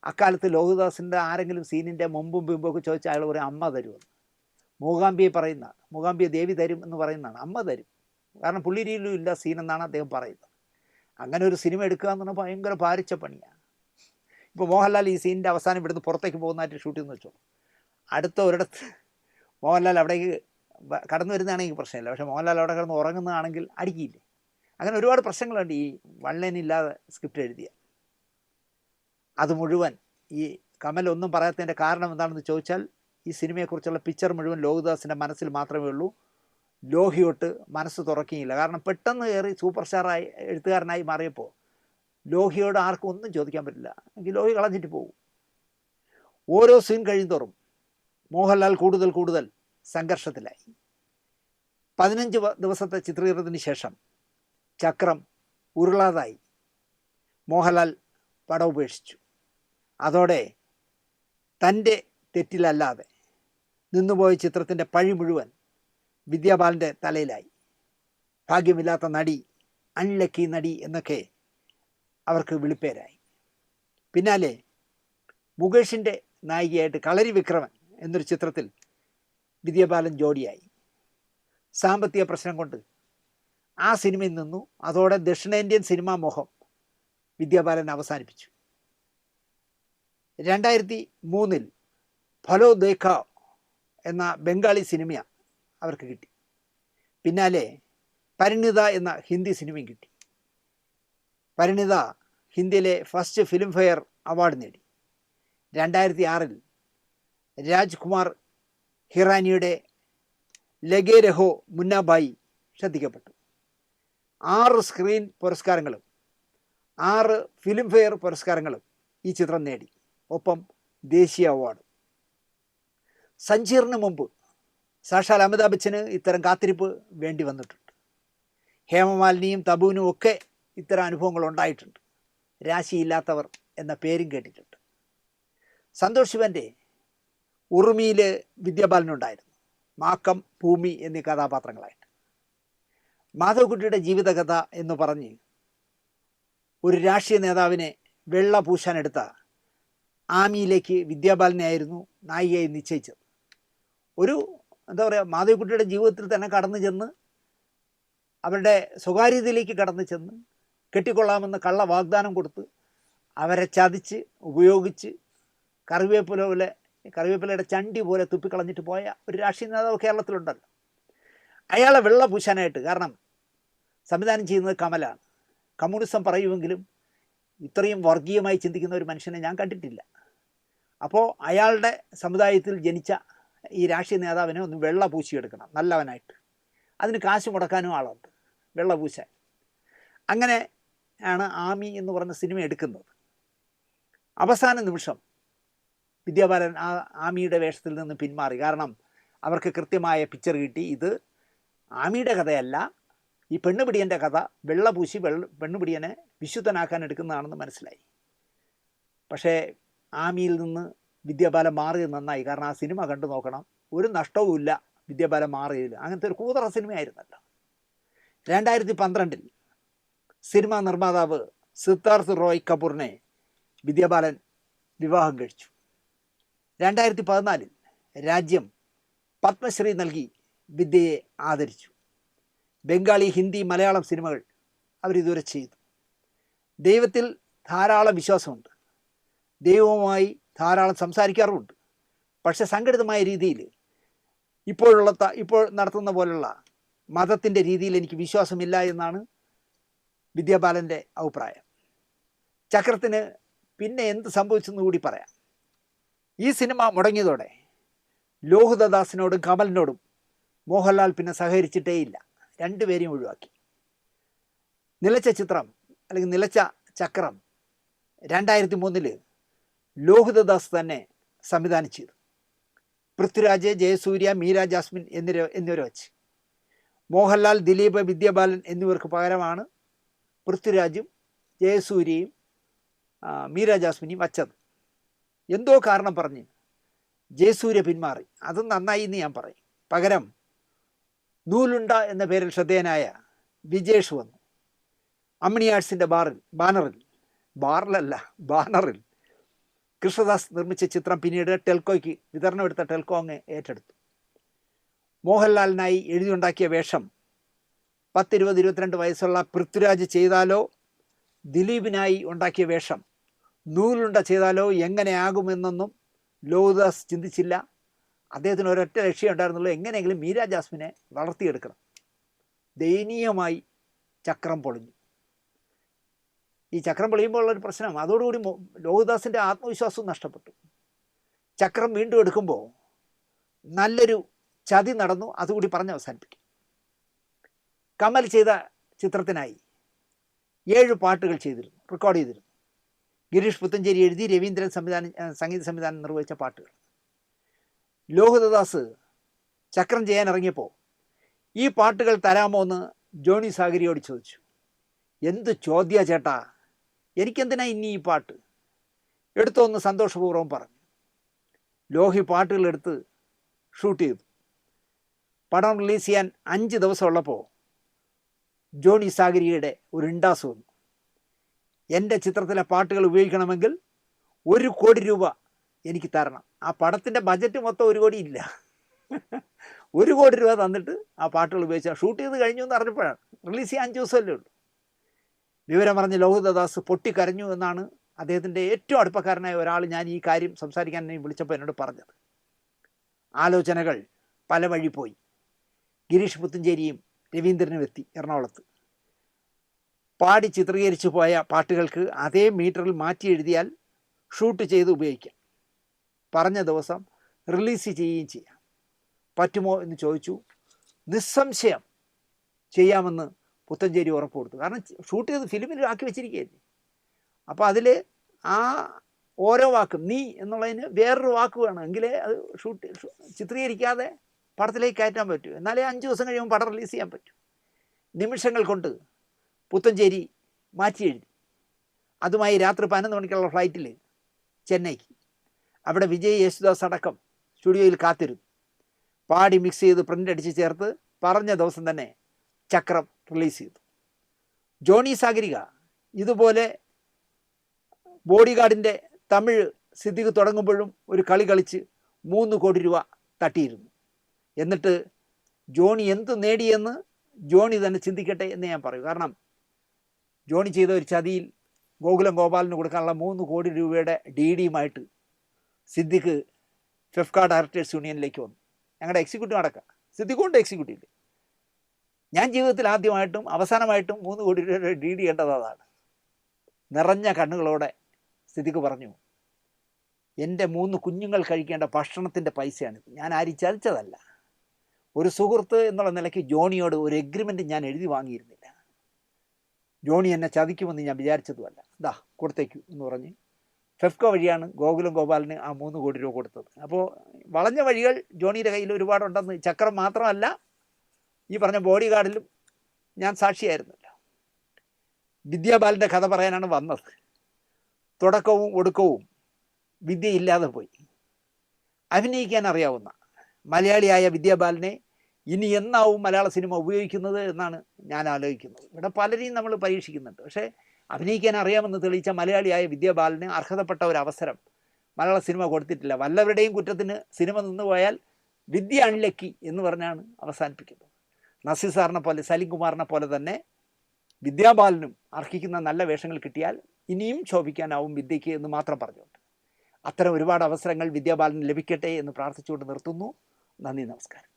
അക്കാലത്ത് ലോഹിതദാസിൻ്റെ ആരെങ്കിലും സീനിൻ്റെ മുമ്പും പിമ്പൊക്കെ ചോദിച്ചാൽ അയാൾ ഒരു അമ്മ തരുമെന്ന്. മൂകാംബിയെ പറയുന്നതാണ്, മൂകാംബിയെ ദേവി തരും എന്ന് പറയുന്നതാണ്. അമ്മ തരും, കാരണം പുള്ളിരിയിലും ഇല്ല സീൻ എന്നാണ് അദ്ദേഹം പറയുന്നത്. അങ്ങനെ ഒരു സിനിമ എടുക്കുക എന്ന് പറഞ്ഞാൽ ഭയങ്കര ഭാരിച്ച പണിയാണ്. ഇപ്പോൾ മോഹൻലാൽ ഈ സീനിൻ്റെ അവസാനം ഇവിടുന്ന് പുറത്തേക്ക് പോകുന്നതായിട്ട് ഷൂട്ട് ചെയ്യുന്ന വെച്ചോ, അടുത്ത ഒരിടത്ത് മോഹൻലാൽ അവിടേക്ക് കടന്നു വരുന്നതാണെങ്കിൽ പ്രശ്നമില്ല. പക്ഷേ മോഹൻലാൽ അവിടെ കിടന്ന് ഉറങ്ങുന്നതാണെങ്കിൽ അടിക്കില്ലേ. അങ്ങനെ ഒരുപാട് പ്രശ്നങ്ങളുണ്ട് ഈ വൺലൈനില്ലാതെ സ്ക്രിപ്റ്റ് എഴുതിയ. അത് മുഴുവൻ ഈ കമൽ ഒന്നും പറയാത്തതിൻ്റെ കാരണം എന്താണെന്ന് ചോദിച്ചാൽ, ഈ സിനിമയെക്കുറിച്ചുള്ള പിക്ചർ മുഴുവൻ ലോഹിതദാസിൻ്റെ മനസ്സിൽ മാത്രമേ ഉള്ളൂ. ലോഹിയോട്ട് മനസ്സ് തുറക്കിയില്ല. കാരണം പെട്ടെന്ന് കയറി സൂപ്പർ സ്റ്റാറായി എഴുത്തുകാരനായി മാറിയപ്പോൾ ലോഹിയോട് ആർക്കും ഒന്നും ചോദിക്കാൻ പറ്റില്ല. എങ്കിൽ ലോഹി കളഞ്ഞിട്ട് പോകും. ഓരോ സീൻ കഴിയുന്തോറും മോഹൻലാൽ കൂടുതൽ സംഘർഷത്തിലായി. 15 ദിവസത്തെ ചിത്രീകരണത്തിന് ശേഷം ചക്രം ഉരുളാതായി. മോഹൻലാൽ പടം ഉപേക്ഷിച്ചു. അതോടെ തൻ്റെ തെറ്റിലല്ലാതെ നിന്നുപോയ ചിത്രത്തിൻ്റെ പഴി മുഴുവൻ വിദ്യാ ബാലൻ്റെ തലയിലായി. ഭാഗ്യമില്ലാത്ത നടി, അൺലക്കി നടി എന്നൊക്കെ അവർക്ക് വിളിപ്പേരായി. പിന്നാലെ മുകേഷിൻ്റെ നായികയായിട്ട് കളരി വിക്രമൻ എന്നൊരു ചിത്രത്തിൽ വിദ്യാബാലൻ ജോഡിയായി. സാമ്പത്തിക പ്രശ്നം കൊണ്ട് ആ സിനിമയിൽ നിന്നു. അതോടെ ദക്ഷിണേന്ത്യൻ സിനിമാ മോഹം വിദ്യാബാലൻ അവസാനിപ്പിച്ചു. 2003 ഫലോ ദേഖ എന്ന ബംഗാളി സിനിമ അവർക്ക് കിട്ടി. പിന്നാലെ പരിണിത എന്ന ഹിന്ദി സിനിമയും കിട്ടി. പരിണിത ഹിന്ദിയിലെ ഫസ്റ്റ് ഫിലിം ഫെയർ അവാർഡ് നേടി. 2006 രാജ്കുമാർ ഹിറാനിയുടെ ലഗേ രഹോ മുന്നാബായി ശ്രദ്ധിക്കപ്പെട്ടു. 6 സ്ക്രീൻ പുരസ്കാരങ്ങളും 6 ഫിലിം ഫെയർ പുരസ്കാരങ്ങളും ഈ ചിത്രം നേടി. ഒപ്പം ദേശീയ അവാർഡ്. സഞ്ചീറിന് മുമ്പ് സാക്ഷാൽ അമിതാഭ് ബച്ചന് ഇത്തരം കാത്തിരിപ്പ് വേണ്ടി വന്നിട്ടുണ്ട്. ഹേമമാലിനിയും തബുവിനും ഒക്കെ ഇത്തരം അനുഭവങ്ങൾ ഉണ്ടായിട്ടുണ്ട്. രാശിയില്ലാത്തവർ എന്ന പേരും കേട്ടിട്ടുണ്ട്. സന്തോഷ് ശിവൻ്റെ ഉറുമിയിൽ വിദ്യാബാലനുണ്ടായിരുന്നു. മാക്കം, ഭൂമി എന്നീ കഥാപാത്രങ്ങളായിട്ട്. മാധവക്കുട്ടിയുടെ ജീവിതകഥ എന്ന് പറഞ്ഞ് ഒരു രാഷ്ട്രീയ നേതാവിനെ വെള്ള പൂശാനെടുത്ത ആമിയിലേക്ക് വിദ്യാബാലനെയായിരുന്നു നായികയായി നിശ്ചയിച്ചത്. ഒരു എന്താ പറയുക, മാധവക്കുട്ടിയുടെ ജീവിതത്തിൽ തന്നെ കടന്നു ചെന്ന് അവരുടെ സ്വകാര്യതയിലേക്ക് കടന്നു ചെന്ന് കെട്ടിക്കൊള്ളാമെന്ന് കള്ള വാഗ്ദാനം കൊടുത്ത് അവരെ ചതിച്ച് ഉപയോഗിച്ച് കറിവേപ്പിലയുടെ ചണ്ടി പോലെ തുപ്പിക്കളഞ്ഞിട്ട് പോയ ഒരു രാഷ്ട്രീയ നേതാവ് കേരളത്തിലുണ്ടല്ലോ. അയാളെ വെള്ള പൂശാനായിട്ട്, കാരണം സംവിധാനം ചെയ്യുന്നത് കമലാണ്. കമ്മ്യൂണിസം പറയുമെങ്കിലും ഇത്രയും വർഗീയമായി ചിന്തിക്കുന്ന ഒരു മനുഷ്യനെ ഞാൻ കണ്ടിട്ടില്ല. അപ്പോൾ അയാളുടെ സമുദായത്തിൽ ജനിച്ച ഈ രാഷ്ട്രീയ നേതാവിനെ ഒന്ന് വെള്ള പൂശിയെടുക്കണം നല്ലവനായിട്ട്. അതിന് കാശ് മുടക്കാനും ആളുണ്ട് വെള്ള പൂശാൻ. അങ്ങനെ ആണ് ആമി എന്ന് പറഞ്ഞ സിനിമ എടുക്കുന്നത്. അവസാന നിമിഷം വിദ്യാബാലൻ ആ ആമിയുടെ വേഷത്തിൽ നിന്ന് പിന്മാറി. കാരണം അവർക്ക് കൃത്യമായ പിക്ചർ കിട്ടി. ഇത് ആമിയുടെ കഥയല്ല, ഈ പെണ്ണുപിടിയൻ്റെ കഥ വെള്ളപൂശി പെണ്ണുപിടിയനെ വിശുദ്ധനാക്കാൻ എടുക്കുന്നതാണെന്ന് മനസ്സിലായി. പക്ഷേ ആമിയിൽ നിന്ന് വിദ്യാബാലൻ മാറിയത് നന്നായി. കാരണം ആ സിനിമ കണ്ടു നോക്കണം, ഒരു നഷ്ടവുമില്ല വിദ്യാബാലൻ മാറിയതിൽ. അങ്ങനത്തെ ഒരു കൂതറ സിനിമയായിരുന്നല്ലോ. 2012 സിനിമാ നിർമ്മാതാവ് സിദ്ധാർത്ഥ് റോയ് കപൂറിനെ വിദ്യാബാലൻ വിവാഹം കഴിച്ചു. 2014 രാജ്യം പത്മശ്രീ നൽകി വിദ്യയെ ആദരിച്ചു. ബംഗാളി, ഹിന്ദി, മലയാളം സിനിമകൾ അവരിതുവരെ ചെയ്തു. ദൈവത്തിൽ ധാരാളം വിശ്വാസമുണ്ട്. ദൈവവുമായി ധാരാളം സംസാരിക്കാറുമുണ്ട്. പക്ഷെ സംഘടിതമായ രീതിയിൽ ഇപ്പോൾ നടത്തുന്ന പോലുള്ള മതത്തിൻ്റെ രീതിയിൽ എനിക്ക് വിശ്വാസമില്ല എന്നാണ് വിദ്യാബാലൻ്റെ അഭിപ്രായം. ചക്രത്തിന് പിന്നെ എന്ത് സംഭവിച്ചെന്ന് കൂടി പറയാം. ഈ സിനിമ മുടങ്ങിയതോടെ ലോഹിതദാസിനോടും കമലിനോടും മോഹൻലാൽ പിന്നെ സഹകരിച്ചിട്ടേയില്ല. രണ്ടുപേരെയും ഒഴിവാക്കി. നിലച്ച ചിത്രം അല്ലെങ്കിൽ നിലച്ച ചക്രം 2003 ലോഹിതദാസ് തന്നെ സംവിധാനം ചെയ്തു. പൃഥ്വിരാജ്, ജയസൂര്യ, മീര ജാസ്മിൻ എന്നിവരെ വച്ച്. മോഹൻലാൽ, ദിലീപ്, വിദ്യാബാലൻ എന്നിവർക്ക് പകരമാണ് പൃഥ്വിരാജും ജയസൂര്യയും മീര ജാസ്മിനെയും വച്ചത്. എന്തോ കാരണം പറഞ്ഞ് ജയസൂര്യ പിന്മാറി. അത് നന്നായി എന്ന് ഞാൻ പറയും. പകരം നൂലുണ്ട എന്ന പേരിൽ ശ്രദ്ധേയനായ വിജേഷ് വന്നു. അമ്മിണി ആർട്സിൻ്റെ ബാനറിൽ കൃഷ്ണദാസ് നിർമ്മിച്ച ചിത്രം പിന്നീട് ടെൽക്കോയ്ക്ക് വിതരണം എടുത്ത ടെൽക്കോ അങ്ങ് ഏറ്റെടുത്തു. മോഹൻലാലിനായി എഴുതിയുണ്ടാക്കിയ വേഷം 10, 20, 22 വയസ്സുള്ള പൃഥ്വിരാജ് ചെയ്താലോ, ദിലീപിനായി ഉണ്ടാക്കിയ വേഷം നൂലുണ്ട ചെയ്താലോ എങ്ങനെയാകുമെന്നൊന്നും ലോഹിതദാസ് ചിന്തിച്ചില്ല. അദ്ദേഹത്തിന് ഒരൊറ്റ ലക്ഷ്യം ഉണ്ടായിരുന്നുള്ളൂ, എങ്ങനെയെങ്കിലും മീര ജാസ്മിനെ വളർത്തിയെടുക്കണം. ദയനീയമായി ചക്രം പൊളിഞ്ഞു. ഈ ചക്രം പൊളിയുമ്പോൾ ഉള്ളൊരു പ്രശ്നം, അതോടുകൂടി ലോഹിതദാസിൻ്റെ ആത്മവിശ്വാസവും നഷ്ടപ്പെട്ടു. ചക്രം വീണ്ടും എടുക്കുമ്പോൾ നല്ലൊരു ചതി നടന്നു. അതുകൂടി പറഞ്ഞ് അവസാനിപ്പിക്കും. കമൽ ചെയ്ത ചിത്രത്തിനായി 7 പാട്ടുകൾ റെക്കോർഡ് ചെയ്തിരുന്നു. ഗിരീഷ് പുത്തഞ്ചേരി എഴുതി രവീന്ദ്രൻ സംഗീത സംവിധാനം നിർവഹിച്ച പാട്ടുകൾ. ലോഹിതദാസ് ചക്രം ചെയ്യാൻ ഇറങ്ങിയപ്പോൾ ഈ പാട്ടുകൾ തരാമോ എന്ന് ജോണി സാഗരിയോട് ചോദിച്ചു. എന്ത് ചോദ്യ ചേട്ടാ, എനിക്കെന്തിനാ ഇനി ഈ പാട്ട്, എടുത്തോന്ന് സന്തോഷപൂർവ്വം പറഞ്ഞു. ലോഹി പാട്ടുകളെടുത്ത് ഷൂട്ട് ചെയ്തു. പടം റിലീസ് ചെയ്യാൻ 5 ദിവസം ഉള്ളപ്പോൾ ജോണി സാഗരിയുടെ ഒരു ഇണ്ടാസ് വന്നു. എൻ്റെ ചിത്രത്തിലെ പാട്ടുകൾ ഉപയോഗിക്കണമെങ്കിൽ 1 കോടി രൂപ എനിക്ക് തരണം. ആ പടത്തിൻ്റെ ബജറ്റ് മൊത്തം 1 കോടി ഇല്ല. 1 കോടി രൂപ തന്നിട്ട് ആ പാട്ടുകൾ ഉപയോഗിച്ചാൽ ഷൂട്ട് ചെയ്ത് കഴിഞ്ഞു എന്ന് അറിഞ്ഞപ്പോഴാണ്. റിലീസ് ചെയ്യാൻ 5 ദിവസമല്ലേ ഉള്ളൂ. വിവരം പറഞ്ഞ് ലോഹിതദാസ് പൊട്ടിക്കരഞ്ഞു എന്നാണ് അദ്ദേഹത്തിൻ്റെ ഏറ്റവും അടുപ്പക്കാരനായ ഒരാൾ ഞാൻ ഈ കാര്യം സംസാരിക്കാൻ എന്നെ വിളിച്ചപ്പോൾ എന്നോട് പറഞ്ഞത്. ആലോചനകൾ പല വഴി പോയി. ഗിരീഷ് പുത്തഞ്ചേരിയും രവീന്ദ്രനും എത്തി എറണാകുളത്ത്. പാടി ചിത്രീകരിച്ചു പോയ പാട്ടുകൾക്ക് അതേ മീറ്ററിൽ മാറ്റി എഴുതിയാൽ ഷൂട്ട് ചെയ്ത് ഉപയോഗിക്കാം. പറഞ്ഞ ദിവസം റിലീസ് ചെയ്യുകയും ചെയ്യാം. പറ്റുമോ എന്ന് ചോദിച്ചു. നിസ്സംശയം ചെയ്യാമെന്ന് പുത്തഞ്ചേരി ഉറപ്പ് കൊടുത്തു. കാരണം ഷൂട്ട് ചെയ്ത് ഫിലിമിൽ ആക്കി വെച്ചിരിക്കുകയല്ലേ. അപ്പോൾ അതിൽ ആ ഓരോ വാക്കും നീ എന്നുള്ളതിന് വേറൊരു വാക്ക് വേണം, എങ്കിലേ അത് ചിത്രീകരിക്കാതെ പടത്തിലേക്ക് കയറ്റാൻ പറ്റൂ. എന്നാലേ 5 ദിവസം കഴിയുമ്പോൾ പടം റിലീസ് ചെയ്യാൻ പറ്റൂ. നിമിഷങ്ങൾ കൊണ്ട് പുത്തഞ്ചേരി മാറ്റി എഴുതി. അതുമായി രാത്രി 11 മണിക്കുള്ള ഫ്ലൈറ്റിൽ ചെന്നൈക്ക്. അവിടെ വിജയ് യേശുദാസ് അടക്കം സ്റ്റുഡിയോയിൽ കാത്തിരുന്നു. പാടി മിക്സ് ചെയ്ത് പ്രിൻ്റ് അടിച്ച് ചേർത്ത് പറഞ്ഞ ദിവസം തന്നെ ചക്രം റിലീസ് ചെയ്തു. ജോണി സാഗരിക ഇതുപോലെ ബോഡി ഗാർഡിൻ്റെ തമിഴ് സിദ്ദിഖ് തുടങ്ങുമ്പോഴും ഒരു കളി കളിച്ച് 3 കോടി രൂപ തട്ടിയിരുന്നു. എന്നിട്ട് ജോണി എന്ത് നേടിയെന്ന് ജോണി തന്നെ ചിന്തിക്കട്ടെ എന്ന് ഞാൻ പറയും. കാരണം ജോണി ചെയ്ത ഒരു ചതിയിൽ ഗോകുലം ഗോപാലിന് കൊടുക്കാനുള്ള 3 കോടി രൂപയുടെ DDയുമായിട്ട് സിദ്ദിഖ് ഫെഫ്ക ഡയറക്ടേഴ്സ് യൂണിയനിലേക്ക് വന്നു. ഞങ്ങളുടെ എക്സിക്യൂട്ടീവ് അടക്കം സിദ്ദിഖുണ്ട് എക്സിക്യൂട്ടീവ്. ഞാൻ ജീവിതത്തിൽ ആദ്യമായിട്ടും അവസാനമായിട്ടും 3 കോടി രൂപയുടെ DD കണ്ടത് അതാണ്. നിറഞ്ഞ കണ്ണുകളോടെ സിദ്ദിഖ് പറഞ്ഞു, എൻ്റെ 3 കുഞ്ഞുങ്ങൾ കഴിക്കേണ്ട ഭക്ഷണത്തിൻ്റെ പൈസയാണിത്. ഞാൻ ആരും ചതിച്ചതല്ല. ഒരു സുഹൃത്ത് എന്നുള്ള നിലയ്ക്ക് ജോണിയോട് ഒരു എഗ്രിമെൻ്റ് ഞാൻ എഴുതി വാങ്ങിയിരുന്നില്ല. ജോണി എന്നെ ചതിക്കുമെന്ന് ഞാൻ വിചാരിച്ചതുമല്ല. ദാ കൊടുത്തേക്കൂ എന്ന് പറഞ്ഞ് ഫെഫ്ക വഴിയാണ് ഗോകുലം ഗോപാലിന് ആ 3 കോടി രൂപ കൊടുത്തത്. അപ്പോൾ വളഞ്ഞ വഴികൾ ജോണിയുടെ കയ്യിൽ ഒരുപാടുണ്ടെന്ന് ചക്രം മാത്രമല്ല ഈ പറഞ്ഞ ബോഡി ഗാർഡിലും ഞാൻ സാക്ഷിയായിരുന്നല്ലോ. വിദ്യാബാലൻ്റെ കഥ പറയാനാണ് വന്നത്. തുടക്കവും ഒടുക്കവും വിദ്യയില്ലാതെ പോയി. അഭിനയിക്കാൻ അറിയാവുന്ന മലയാളിയായ വിദ്യാബാലനെ ഇനി എന്നാവും മലയാള സിനിമ ഉപയോഗിക്കുന്നത് എന്നാണ് ഞാൻ ആലോചിക്കുന്നത്. ഇവിടെ പലരെയും നമ്മൾ പരീക്ഷിക്കുന്നുണ്ട്. പക്ഷേ അഭിനയിക്കാൻ അറിയാമെന്ന് തെളിയിച്ച മലയാളിയായ വിദ്യാബാലന് അർഹതപ്പെട്ട ഒരു അവസരം മലയാള സിനിമ കൊടുത്തിട്ടില്ല. വല്ലവരുടെയും കുറ്റത്തിന് സിനിമ നിന്നുപോയാൽ വിദ്യ അൺലക്കി എന്ന് പറഞ്ഞാണ് അവസാനിപ്പിക്കുന്നത്. നസീർ സാറിനെ പോലെ സലീം കുമാറിനെ പോലെ തന്നെ വിദ്യാബാലനും അർഹിക്കുന്ന നല്ല വേഷങ്ങൾ കിട്ടിയാൽ ഇനിയും ശോഭിക്കാനാവും വിദ്യയ്ക്ക് എന്ന് മാത്രം പറഞ്ഞുകൊണ്ട് അത്തരം ഒരുപാട് അവസരങ്ങൾ വിദ്യാബാലന് ലഭിക്കട്ടെ എന്ന് പ്രാർത്ഥിച്ചുകൊണ്ട് നിർത്തുന്നു. നന്ദി, നമസ്കാരം.